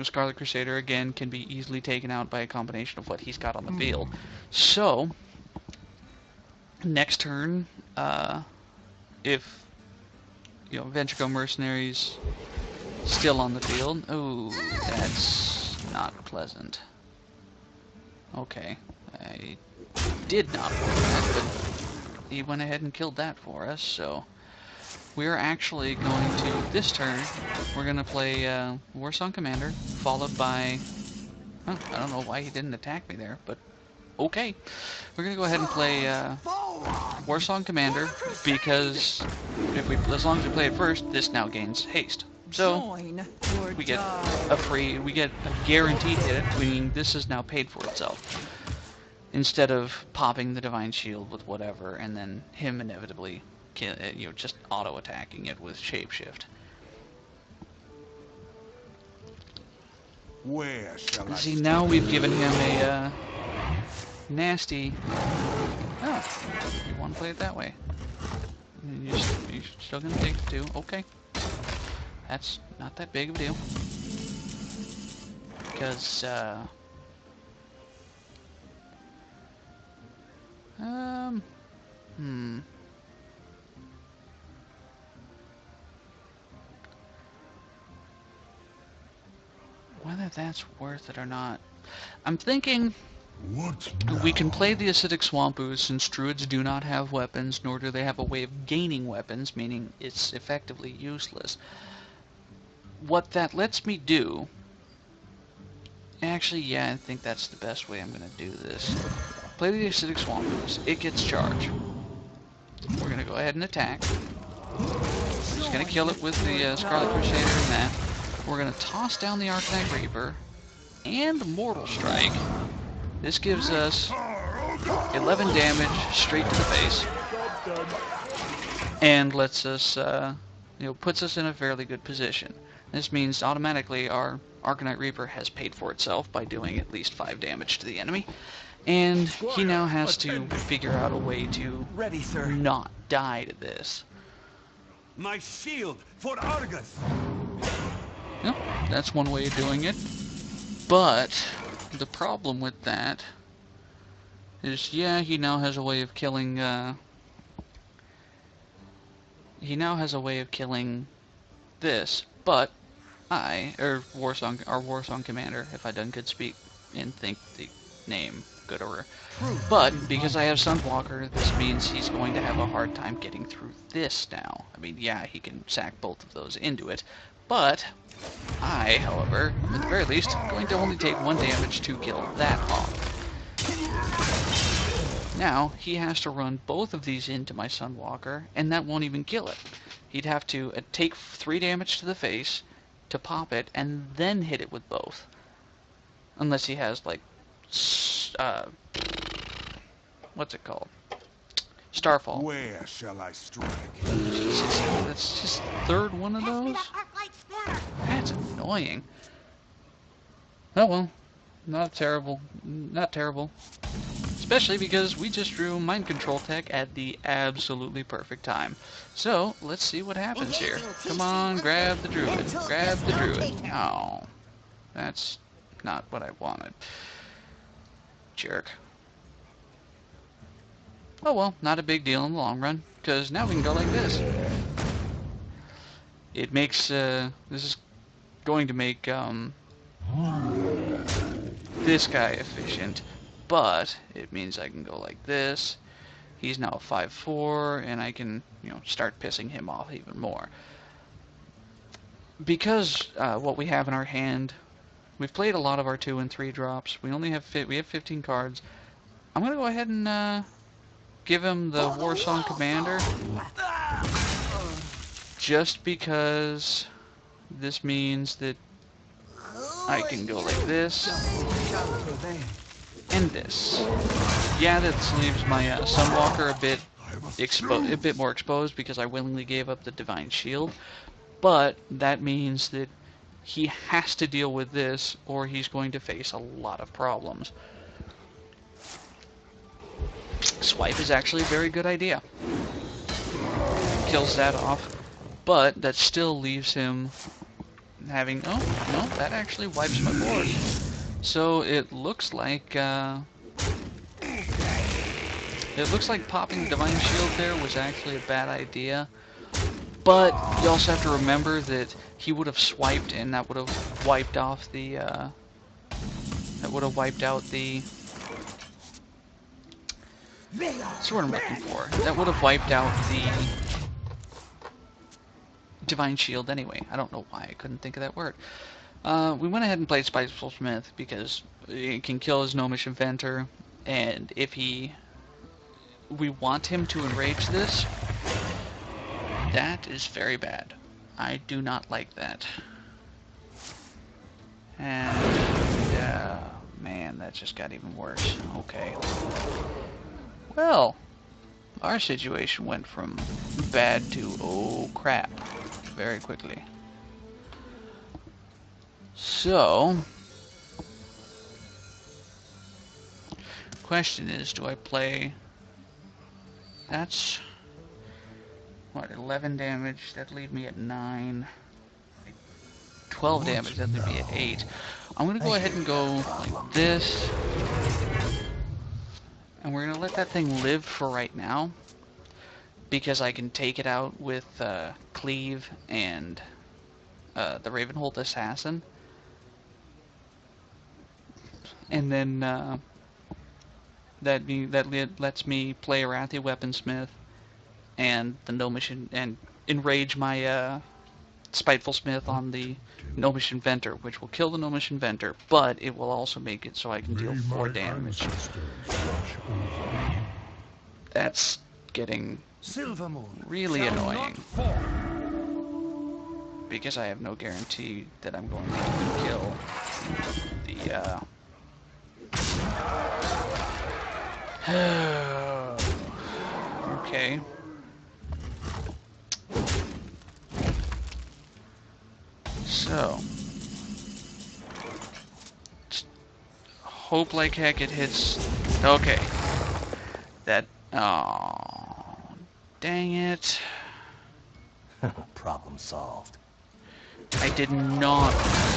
Scarlet Crusader, again, can be easily taken out by a combination of what he's got on the field. So, next turn, if, Ventrico Mercenaries still on the field, that's not pleasant. Okay, I did not want that, but he went ahead and killed that for us, so we're actually going to, this turn, we're going to play Warsong Commander, followed by, I don't know why he didn't attack me there, but okay. We're going to go ahead and play Warsong Commander, because as long as we play it first, this now gains haste. So, we get a guaranteed hit, meaning this is now paid for itself. Instead of popping the Divine Shield with whatever, and then him inevitably, just auto-attacking it with Shapeshift. Where shall I See, now we've given him a nasty... Oh, you want to play it that way. You're still going to take the 2. Okay. That's not that big of a deal. Because, whether that's worth it or not. I'm thinking we can play the Acidic Swamp Ooze since druids do not have weapons, nor do they have a way of gaining weapons, meaning it's effectively useless. What that lets me do... Actually, yeah, I think that's the best way I'm going to do this. Play the Acidic Swamp Ooze. It gets charged. We're going to go ahead and attack. We're just going to kill it with the Scarlet Crusader and that. We're going to toss down the Arcanite Reaper and Mortal Strike. This gives us 11 damage straight to the face. And lets us, puts us in a fairly good position. This means automatically our Arcanite Reaper has paid for itself by doing at least 5 damage to the enemy. And he now has to figure out a way to not die to this. My shield for Argus. Yep, that's one way of doing it. But the problem with that is, yeah, he now has a way of killing. He now has a way of killing this. But our Warsong commander, if I done could speak and think the name good order. But because I have Sunwalker, this means he's going to have a hard time getting through this now. I mean, yeah, he can sack both of those into it, but I, however, at the very least, am going to only take 1 damage to kill that off. Now, he has to run both of these into my Sunwalker, and that won't even kill it. He'd have to take 3 damage to the face to pop it, and then hit it with both. Unless he has, like, what's it called? Starfall. Where shall I strike? That's just third one of those? That's annoying. Oh well. Not terrible. Not terrible. Especially because we just drew Mind Control Tech at the absolutely perfect time. So, let's see what happens here. Come on, grab the Druid. Grab the Druid. Oh. That's not what I wanted. Jerk. Oh well, not a big deal in the long run, because now we can go like this. It makes, this is going to make, this guy efficient, but it means I can go like this. He's now a 5/4, and I can, start pissing him off even more. Because, what we have in our hand, we've played a lot of our 2 and 3 drops. We have 15 cards. I'm gonna go ahead and, give him the Warsong Commander, just because this means that I can go like this and this. Yeah, that leaves my Sunwalker a bit more exposed because I willingly gave up the Divine Shield, but that means that he has to deal with this or he's going to face a lot of problems. Swipe is actually a very good idea. Kills that off, but that still leaves him having... Oh, no, that actually wipes my board. So it looks like popping Divine Shield there was actually a bad idea. But you also have to remember that he would have swiped, and that would have wiped off the... That's what I'm looking for. That would have wiped out the Divine Shield anyway. I don't know why I couldn't think of that word. We went ahead and played Spiteful Smith because it can kill his Gnomish Inventor, and if we want him to enrage this, that is very bad. I do not like that. that just got even worse. Okay. Well, our situation went from bad to oh crap very quickly. So, question is, do I play... That's... what, 11 damage? That'd leave me at 9. 12 damage, that'd leave me at 8. I'm gonna go ahead and go like this. And we're gonna let that thing live for right now. Because I can take it out with Cleave and the Ravenhold Assassin. And then that lets me play Arathi Weaponsmith and the Gnomish and enrage my Spiteful Smith on the Gnomish Inventor, which will kill the Gnomish Inventor, but it will also make it so I can deal 4 damage. That's getting really annoying because I have no guarantee that I'm going to kill the okay. So just hope like heck it hits. Okay. That oh, dang it. Problem solved. I did not,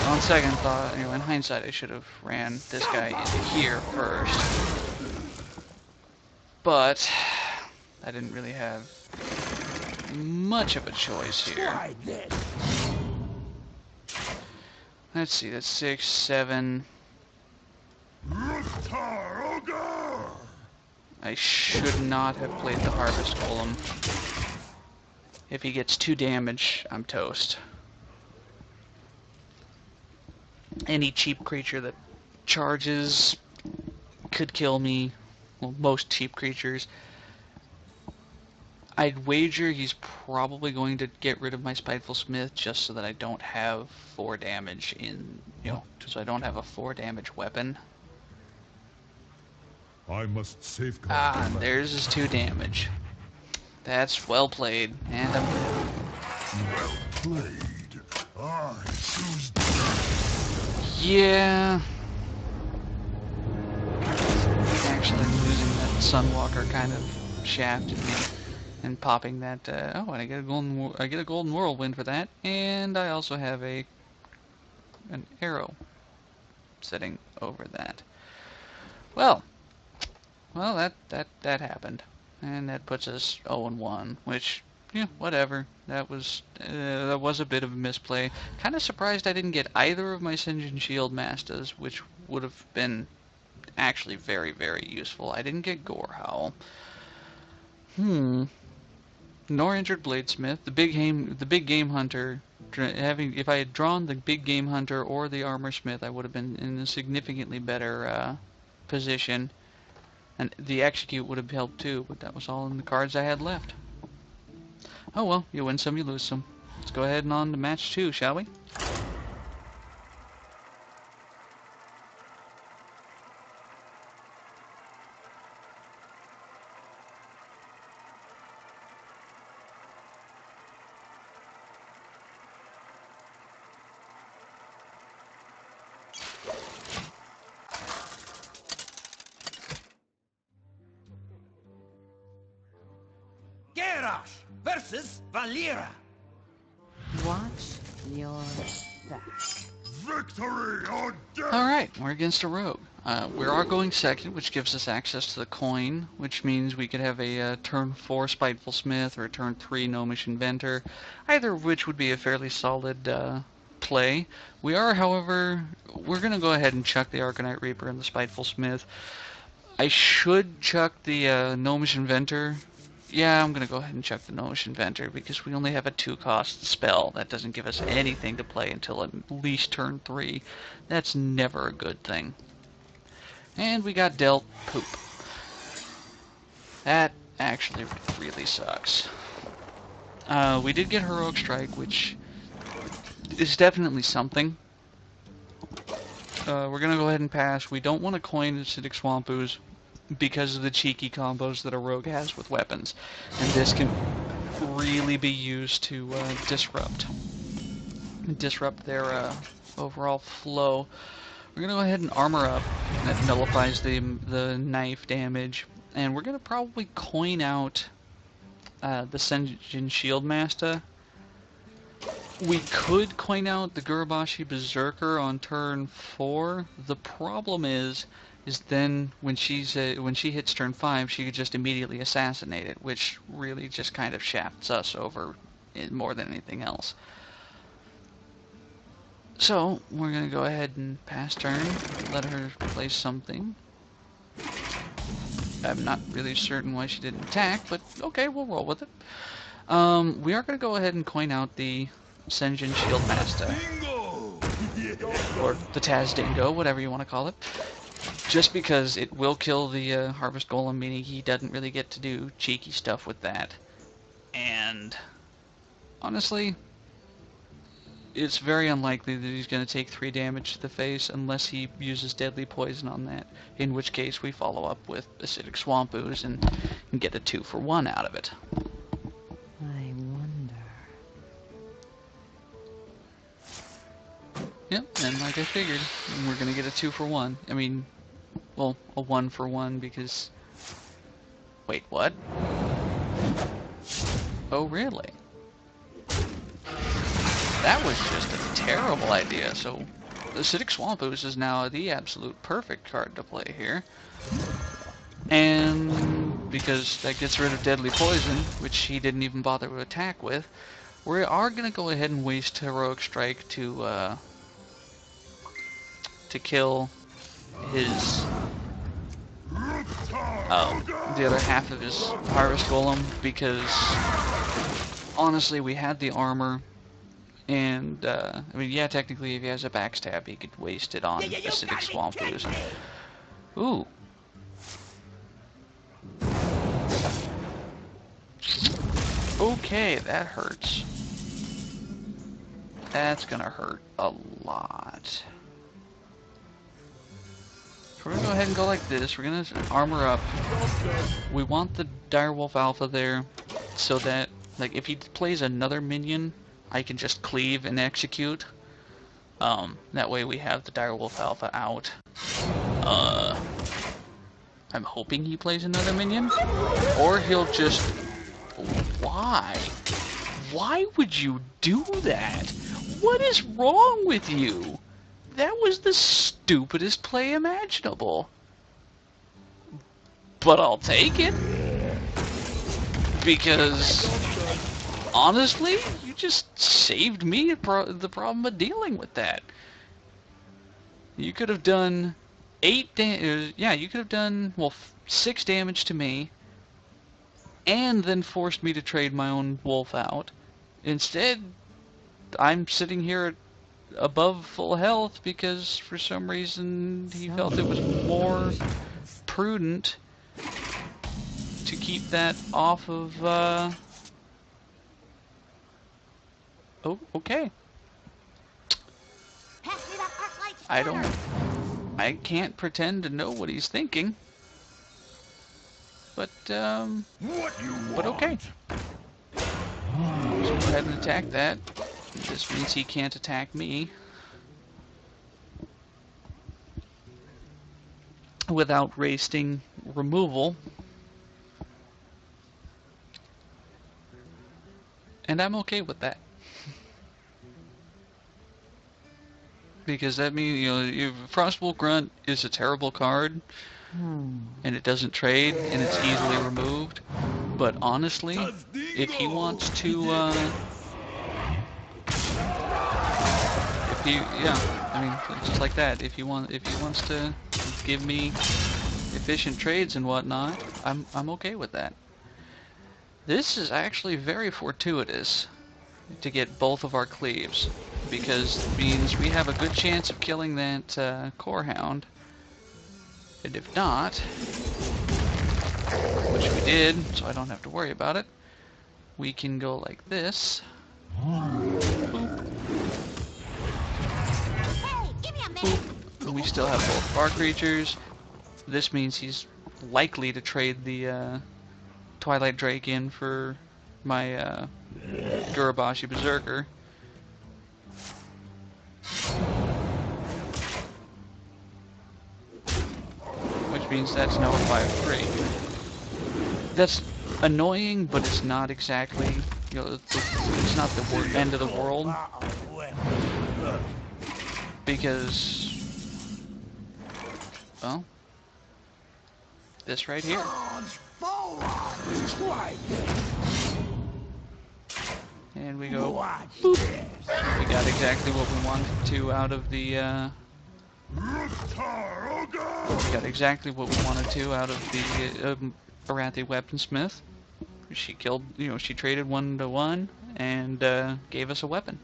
on second thought, in hindsight, I should have ran this guy into here first. But I didn't really have much of a choice here. Let's see, that's 6, 7. I should not have played the Harvest Golem. If he gets 2 damage, I'm toast. Any cheap creature that charges could kill me. Well, most cheap creatures. I'd wager he's probably going to get rid of my Spiteful Smith just so that I don't have 4 damage in, so I don't have a 4 damage weapon. I must safeguard. Ah, there's his 2 damage. That's well played, and I'm dead. Well played. I choose. Yeah. Actually, losing that Sunwalker kind of shafted me, and popping that. Oh, and I get a golden whirlwind for that, and I also have an arrow sitting over that. Well, that happened, and that puts us 0-1, which. Yeah, whatever. That was a bit of a misplay. Kind of surprised I didn't get either of my Singe and Shield Mastas, which would have been actually very, very useful. I didn't get Gorehowl. Nor Injured Bladesmith. The big game hunter. If I had drawn the big game hunter or the armor smith, I would have been in a significantly better position, and the execute would have helped too. But that was all in the cards I had left. Oh well, you win some, you lose some. Let's go ahead and on to match 2, shall we? Versus Valera. Watch your back. Victory or death! Alright, we're against a rogue. We are going second, which gives us access to the coin, which means we could have a turn 4 Spiteful Smith or a turn 3 Gnomish Inventor, either of which would be a fairly solid play. We are, however, we're going to go ahead and chuck the Arcanite Reaper and the Spiteful Smith. I should chuck the Gnomish Inventor. Yeah, I'm going to go ahead and chuck the Gnomish Inventor because we only have a 2-cost spell. That doesn't give us anything to play until at least turn 3. That's never a good thing. And we got dealt poop. That actually really sucks. We did get Heroic Strike, which is definitely something. We're gonna go ahead and pass. We don't want to coin Acidic Swamp Ooze because of the cheeky combos that a rogue has with weapons, and this can really be used to disrupt their overall flow. We're gonna go ahead and armor up. That nullifies the knife damage, and we're gonna probably coin out the Senjin Shield Master. We could coin out the Gurubashi Berserker on turn 4. The problem is then when she hits turn 5, she could just immediately assassinate it, which really just kind of shafts us over more than anything else. So we're gonna go ahead and pass turn, let her play something. I'm not really certain why she didn't attack, but okay, we'll roll with it. We are gonna go ahead and coin out the Senjin Shield Master, or the Taz Dingo, whatever you want to call it, just because it will kill the Harvest Golem, meaning he doesn't really get to do cheeky stuff with that. And honestly, it's very unlikely that he's going to take 3 damage to the face unless he uses Deadly Poison on that, in which case we follow up with Acidic Swamp Ooze and get a 2-for-1 out of it. I wonder. Yep, and like I figured, we're going to get a 2-for-1. I mean, well, a 1-for-1 because... Wait, what? Oh, really? That was just a terrible idea. So, Acidic Swamp Ooze is now the absolute perfect card to play here. And because that gets rid of Deadly Poison, which he didn't even bother to attack with, we are going to go ahead and waste Heroic Strike to kill his... the other half of his Harvest Golem, because honestly we had the armor, and I mean, yeah, technically if he has a backstab he could waste it on Acidic Swamp Ooze. Ooh. Okay, that hurts. That's gonna hurt a lot. We're gonna go ahead and go like this. We're gonna armor up. We want the Direwolf Alpha there so that, like, if he plays another minion, I can just cleave and execute. That way we have the Direwolf Alpha out. I'm hoping he plays another minion, or he'll just... Why? Why would you do that? What is wrong with you? That was the stupidest play imaginable. But I'll take it. Because, honestly, you just saved me the problem of dealing with that. You could have done 6 damage to me, and then forced me to trade my own wolf out. Instead, I'm sitting here at above full health because for some reason he felt it was more prudent to keep that off of oh, okay. I can't pretend to know what he's thinking. But okay. So go ahead and attack that. This means he can't attack me without wasting removal. And I'm okay with that. Because that means, you know, Frostbolt Grunt is a terrible card, and it doesn't trade, and it's easily removed. But honestly, if he wants to, I mean, just like that. If he wants to give me efficient trades and whatnot, I'm okay with that. This is actually very fortuitous to get both of our cleaves, because it means we have a good chance of killing that Core Hound. And if not, which we did, so I don't have to worry about it, we can go like this. Boop. Boop. we still have both of our creatures. This means he's likely to trade the Twilight Drake in for my Gurabashi Berserker. Which means that's now a 5/3. That's annoying, but it's not exactly, you know, it's not the end of the world. Because, well, this right here. And we go, boop. We got exactly what we wanted to out of the, we got exactly what we wanted to out of the Arathi Weaponsmith. She killed, you know, she traded 1-to-1 and gave us a weapon.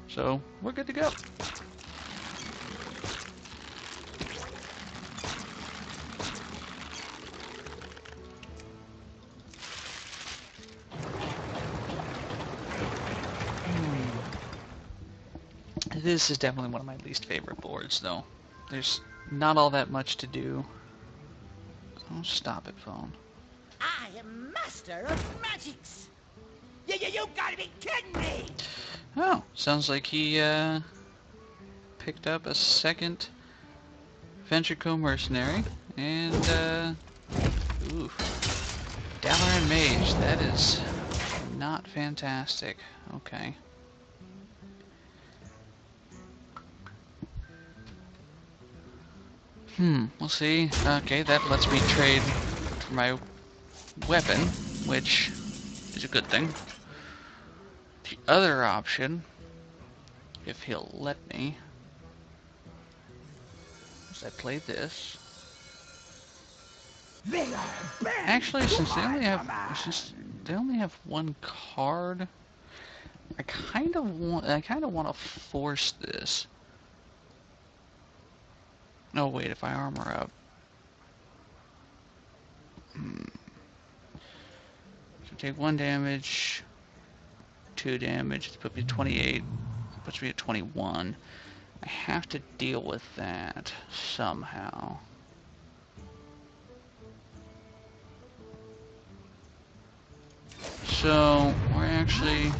So, we're good to go. This is definitely one of my least favorite boards, though. There's not all that much to do. Oh, stop it, phone. I am master of magics. You gotta be kidding me! Oh, sounds like he picked up a second Venture Co-mercenary, and oof, Dalaran Mage. That is not fantastic. Okay. We'll see. Okay, that lets me trade for my weapon, which is a good thing. The other option, if he'll let me, is I play this. Actually, since they only have one card, I kind of want to force this. Oh wait, if I armor up. So take 1 damage, 2 damage, put me at 28, puts me at 21. I have to deal with that somehow. So, we're actually...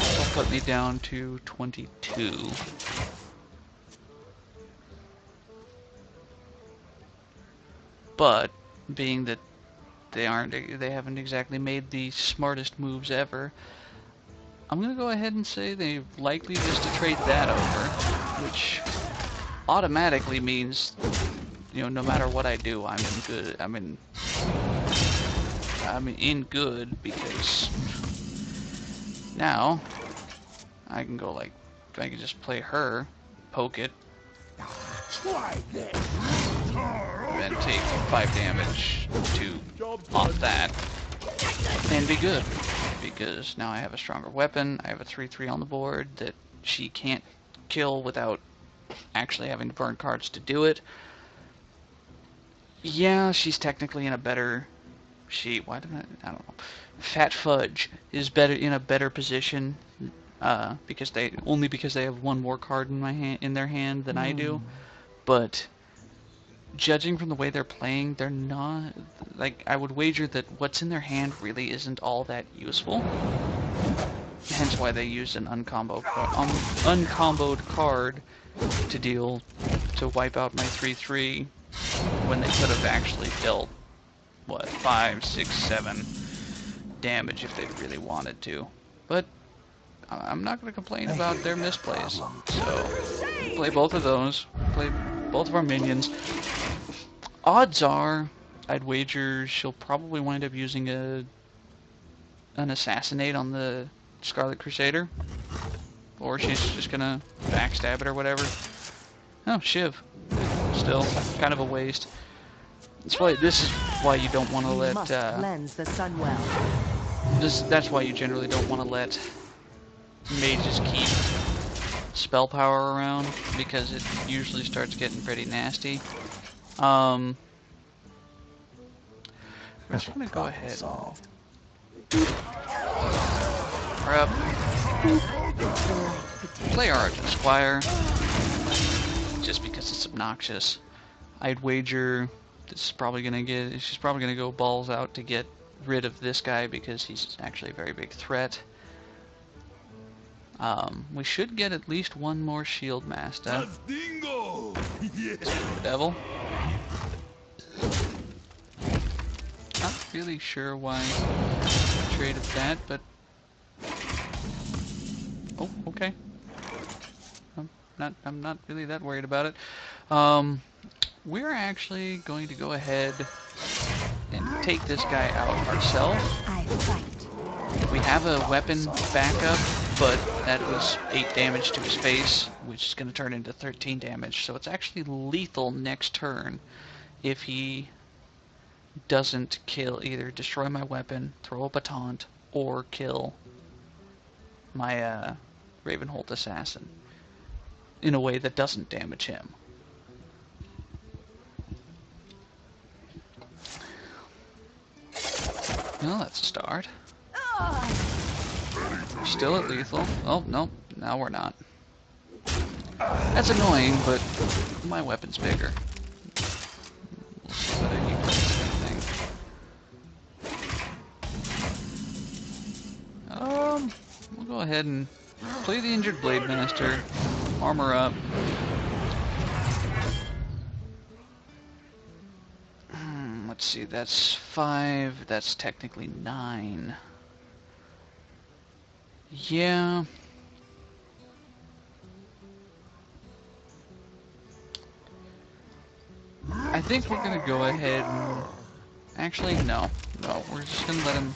That'll put me down to 22. But, being that they haven't exactly made the smartest moves ever, I'm gonna go ahead and say they're likely just to trade that over, which automatically means, you know, no matter what I do, I'm in good. I'm in good, because now I can go like, I can just play her, poke it, and then take 5 damage off that, and be good. Because now I have a stronger weapon, I have a 3/3 on the board that she can't kill without actually having to burn cards to do it. Yeah, she's technically in a better... I don't know. Fat Fudge is in a better position because they have one more card in their hand than I do. But judging from the way they're playing, they're not, like, I would wager that what's in their hand really isn't all that useful. Hence why they used an uncomboed card to wipe out my 3/3 when they could have actually dealt, what, 5, 6, 7 damage if they really wanted to. But I'm not going to complain about their misplays. So, play both of those. Play both of our minions. Odds are, I'd wager she'll probably wind up using an assassinate on the Scarlet Crusader. Or she's just gonna backstab it or whatever. Oh, Shiv. Still, kind of a waste. This is why you don't want to let... lens the sun well. That's why you generally don't want to let mages keep spell power around, because it usually starts getting pretty nasty. I'm just gonna go ahead. We're up. Play our Argent Squire. because it's obnoxious. I'd wager this is probably gonna get. She's probably gonna go balls out to get rid of this guy because he's actually a very big threat. We should get at least one more shield master. Dingo! Yeah. Devil. Not really sure why I traded that, but oh, okay. I'm not really that worried about it. We're actually going to go ahead and take this guy out ourselves. I fight. We have a weapon backup, but that was 8 damage to his face, which is going to turn into 13 damage. So it's actually lethal next turn if he doesn't kill, either destroy my weapon, throw up a taunt, or kill my Ravenhold assassin in a way that doesn't damage him. Well, that's a start. We're still at lethal. Oh, no, now we're not. That's annoying, but my weapon's bigger. We'll see whether he plays anything. We'll go ahead and play the injured Blade Master, armor up. Let's see, that's 5, that's technically 9. Yeah. I think we're gonna go ahead and... Actually, no. No, we're just gonna let him...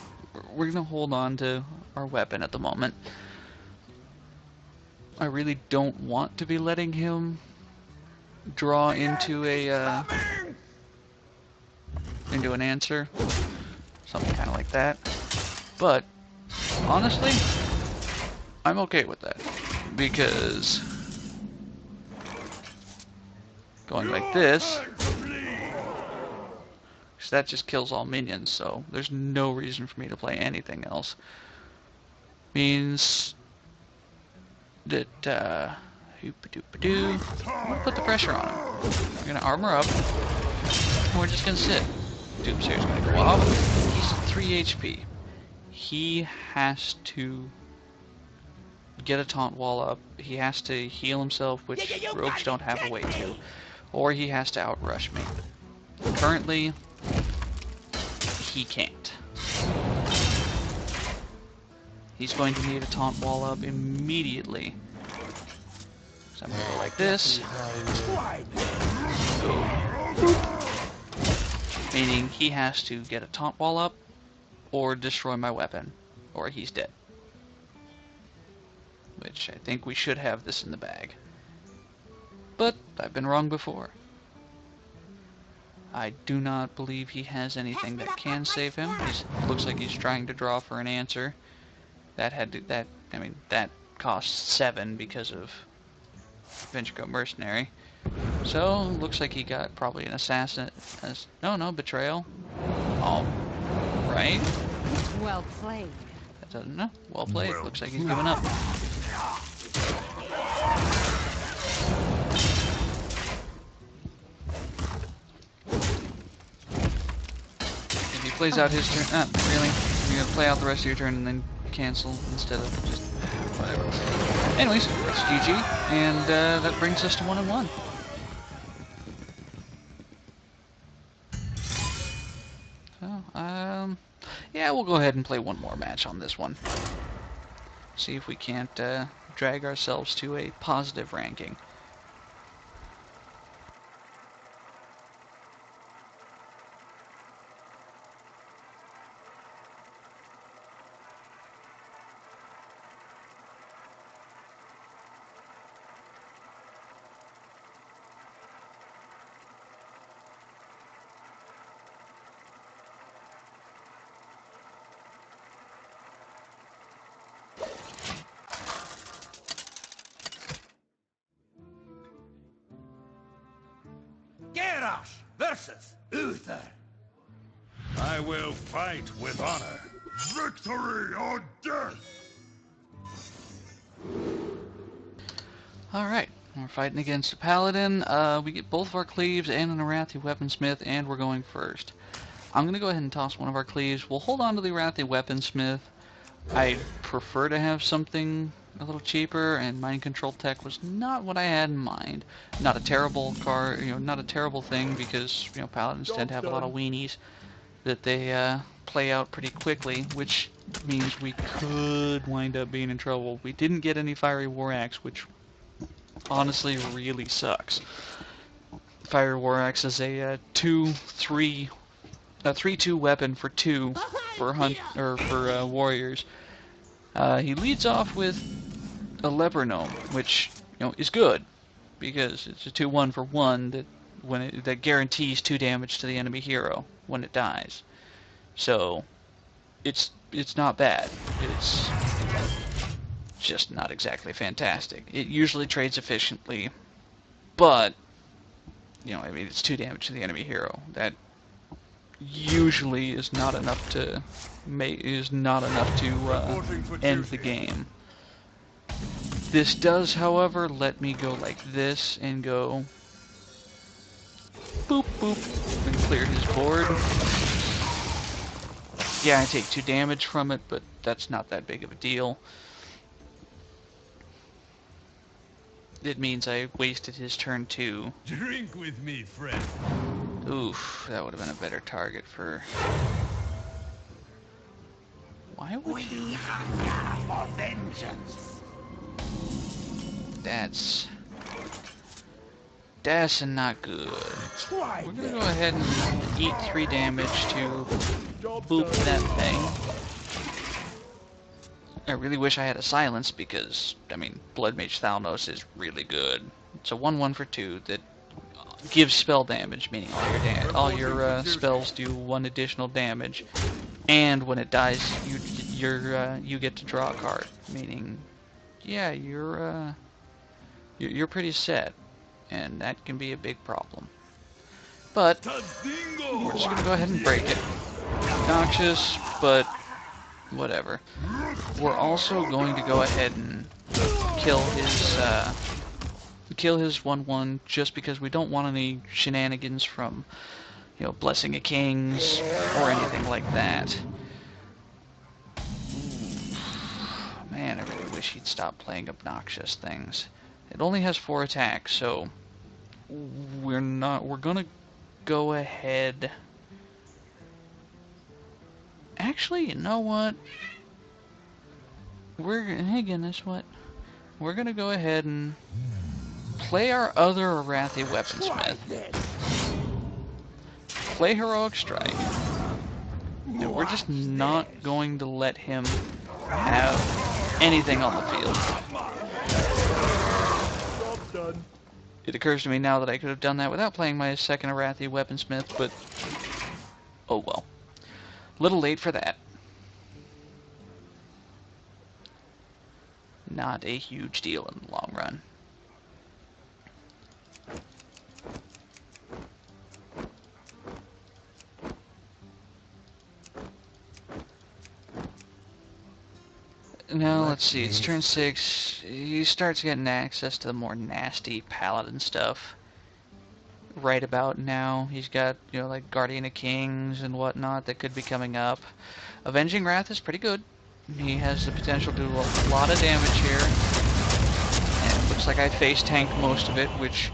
We're gonna hold on to our weapon at the moment. I really don't want to be letting him draw into a, into an answer. Something kind of like that. But, honestly, I'm okay with that. Because going like this, because that just kills all minions, so there's no reason for me to play anything else. Means that, we'll put the pressure on him. We're gonna armor up, and we're just gonna sit. Doomsayer's gonna go off. He's at 3 HP. He has to get a taunt wall up. He has to heal himself, which rogues don't have a way to. Or he has to outrush me. Currently, he can't. He's going to need a taunt wall up immediately. So I'm going to go like this. Meaning he has to get a taunt wall up or destroy my weapon, or he's dead. Which I think we should have this in the bag. But I've been wrong before. I do not believe he has anything that can save him. He looks like he's trying to draw for an answer. That cost 7 because of Ventrico Mercenary. So looks like he got probably an assassin. No, betrayal. All right. Well played. That doesn't know. Well played. Looks like he's giving up. If he plays out his turn, really? You're gonna play out the rest of your turn and then cancel instead of just whatever. Anyways, that's GG, and that brings us to 1-1. So, yeah, we'll go ahead and play one more match on this one. See if we can't drag ourselves to a positive ranking. Garrosh versus Uther. I will fight with honor. Victory or death! Alright, We're fighting against a paladin. We get both of our cleaves and an Arathi weaponsmith, and we're going first. I'm going to go ahead and toss one of our cleaves. We'll hold on to the Arathi weaponsmith. I'd prefer to have something a little cheaper, and mind control tech was not what I had in mind. Not a terrible card, not a terrible thing, because paladins tend to have a lot of weenies that they play out pretty quickly, which means we could wind up being in trouble. We didn't get any fiery war axe, which honestly really sucks. Fiery war axe is a 3-2 weapon for 2 for warriors. He leads off with a leper gnome, which is good because it's a 2-1 for 1 that guarantees 2 damage to the enemy hero when it dies. So it's not bad. It's just not exactly fantastic. It usually trades efficiently, but it's 2 damage to the enemy hero. That usually is not enough to end the game. This does, however, let me go like this and go boop boop and clear his board. Yeah, I take 2 damage from it, but that's not that big of a deal. It means I wasted his turn 2. Drink with me, friend. Oof, that would have been a better target for... Why would you... We hunger for vengeance. That's not good. Try We're gonna go ahead and eat 3 damage to boop that thing. I really wish I had a silence because, Blood Mage Thalnos is really good. It's a 1-1 for 2 that gives spell damage, meaning all your spells do 1 additional damage, and when it dies, you get to draw a card, meaning, yeah, you're pretty set, and that can be a big problem. But we're just gonna go ahead and break it. Obnoxious, but whatever. We're also going to go ahead and kill his 1-1 just because we don't want any shenanigans from, Blessing of Kings or anything like that. Man, I really wish he'd stop playing obnoxious things. It only has 4 attacks, so we're gonna go ahead. Actually, you know what? Hey, goodness, what? We're gonna go ahead and play our other Arathi weaponsmith. Play Heroic Strike. And we're just not going to let him have anything on the field. It occurs to me now that I could have done that without playing my second Arathi weaponsmith, but oh well. Little late for that. Not a huge deal in the long run. Now, let's see, it's turn 6. He starts getting access to the more nasty paladin stuff. Right about now, he's got, like Guardian of Kings and whatnot that could be coming up. Avenging Wrath is pretty good. He has the potential to do a lot of damage here. And it looks like I face tank most of it, which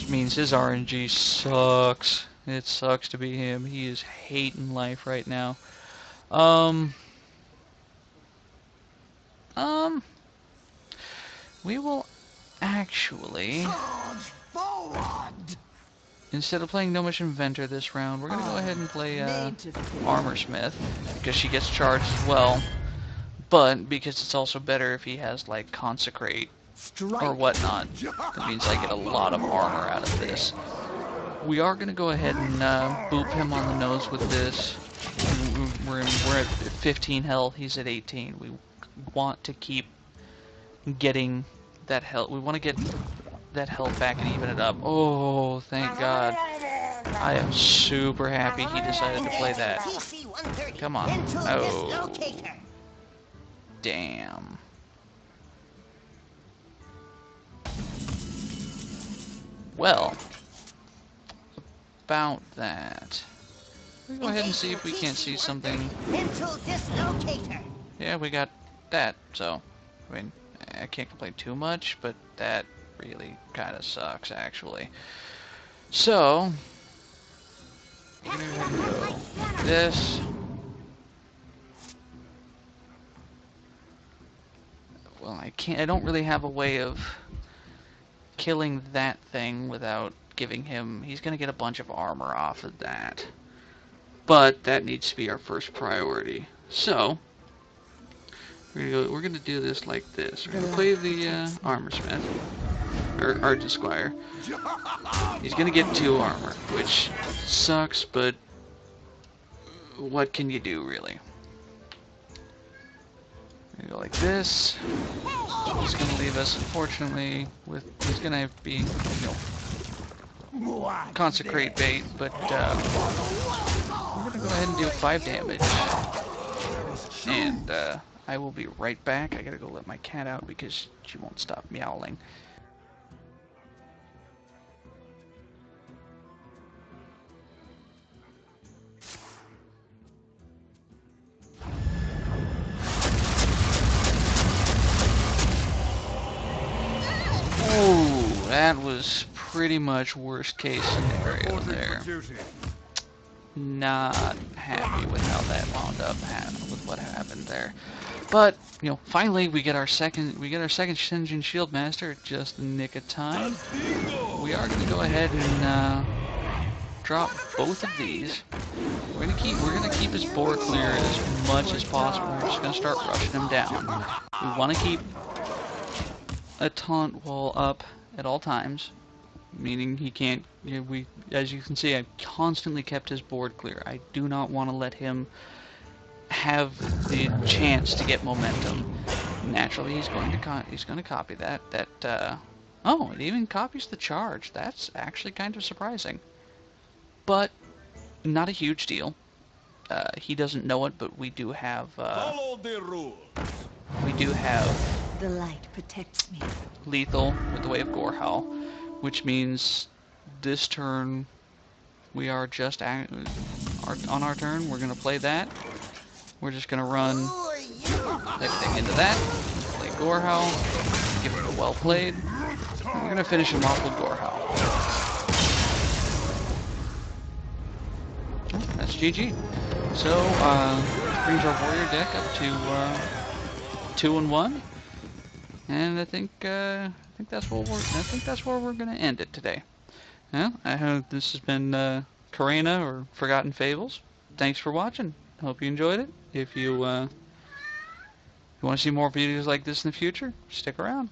means his RNG sucks. It sucks to be him. He is hating life right now. We will actually, instead of playing Gnomish Inventor this round, we're going to go ahead and play Armor Smith, because she gets charged as well, but because it's also better if he has, like, Consecrate or whatnot. That means I get a lot of armor out of this. We are going to go ahead and boop him on the nose with this. We're at 15 health, he's at 18. We want to keep getting that health. We want to get that health back and even it up. Oh, thank God. I am super happy he decided to play that. Come on. Oh. Damn. Well, about that. We'll go ahead and see if we can't see something. Mental dislocator. Yeah, we got that, so, I mean, I can't complain too much, but that really kind of sucks, actually. So, we're gonna go ahead and go this. Well, I don't really have a way of killing that thing without giving him, he's gonna get a bunch of armor off of that. But that needs to be our first priority. So, we're gonna do this like this. We're gonna play the armor smith, or Argent Squire. He's gonna get 2 armor, which sucks, but what can you do, really? We're gonna go like this. He's gonna leave us, unfortunately, with, he's gonna be, you know, consecrate bait, but we're gonna go ahead and do 5 damage. And I will be right back. I gotta go let my cat out because she won't stop meowing. Oh, that was pretty much worst case scenario there. Not happy with how that wound up, with what happened there. But, you know, finally we get our second Shenzhen Shield Master at just the nick of time. We are going to go ahead and drop both of these. We're gonna keep his board clear as much as possible. We're just gonna start rushing him down. We want to keep a taunt wall up at all times, meaning he can't. You know, as you can see, I've constantly kept his board clear. I do not want to let him have the chance to get momentum. Naturally, he's going to copy that. Oh, it even copies the charge. That's actually kind of surprising, but not a huge deal. He doesn't know it, but we do have. Follow the rules. We do have The light protects me. lethal with the way of Gorehowl, which means this turn we are just on our turn. We're gonna play that. We're just gonna run everything into that. Play Gorehowl. Give it a well played. And we're gonna finish him off with Gorehowl. That's GG. So brings our warrior deck up to 2-1. And I think that's where we're gonna end it today. Well, I hope this has been Kerayna or Forgotten Fables. Thanks for watching. Hope you enjoyed it. If you want to see more videos like this in the future, stick around.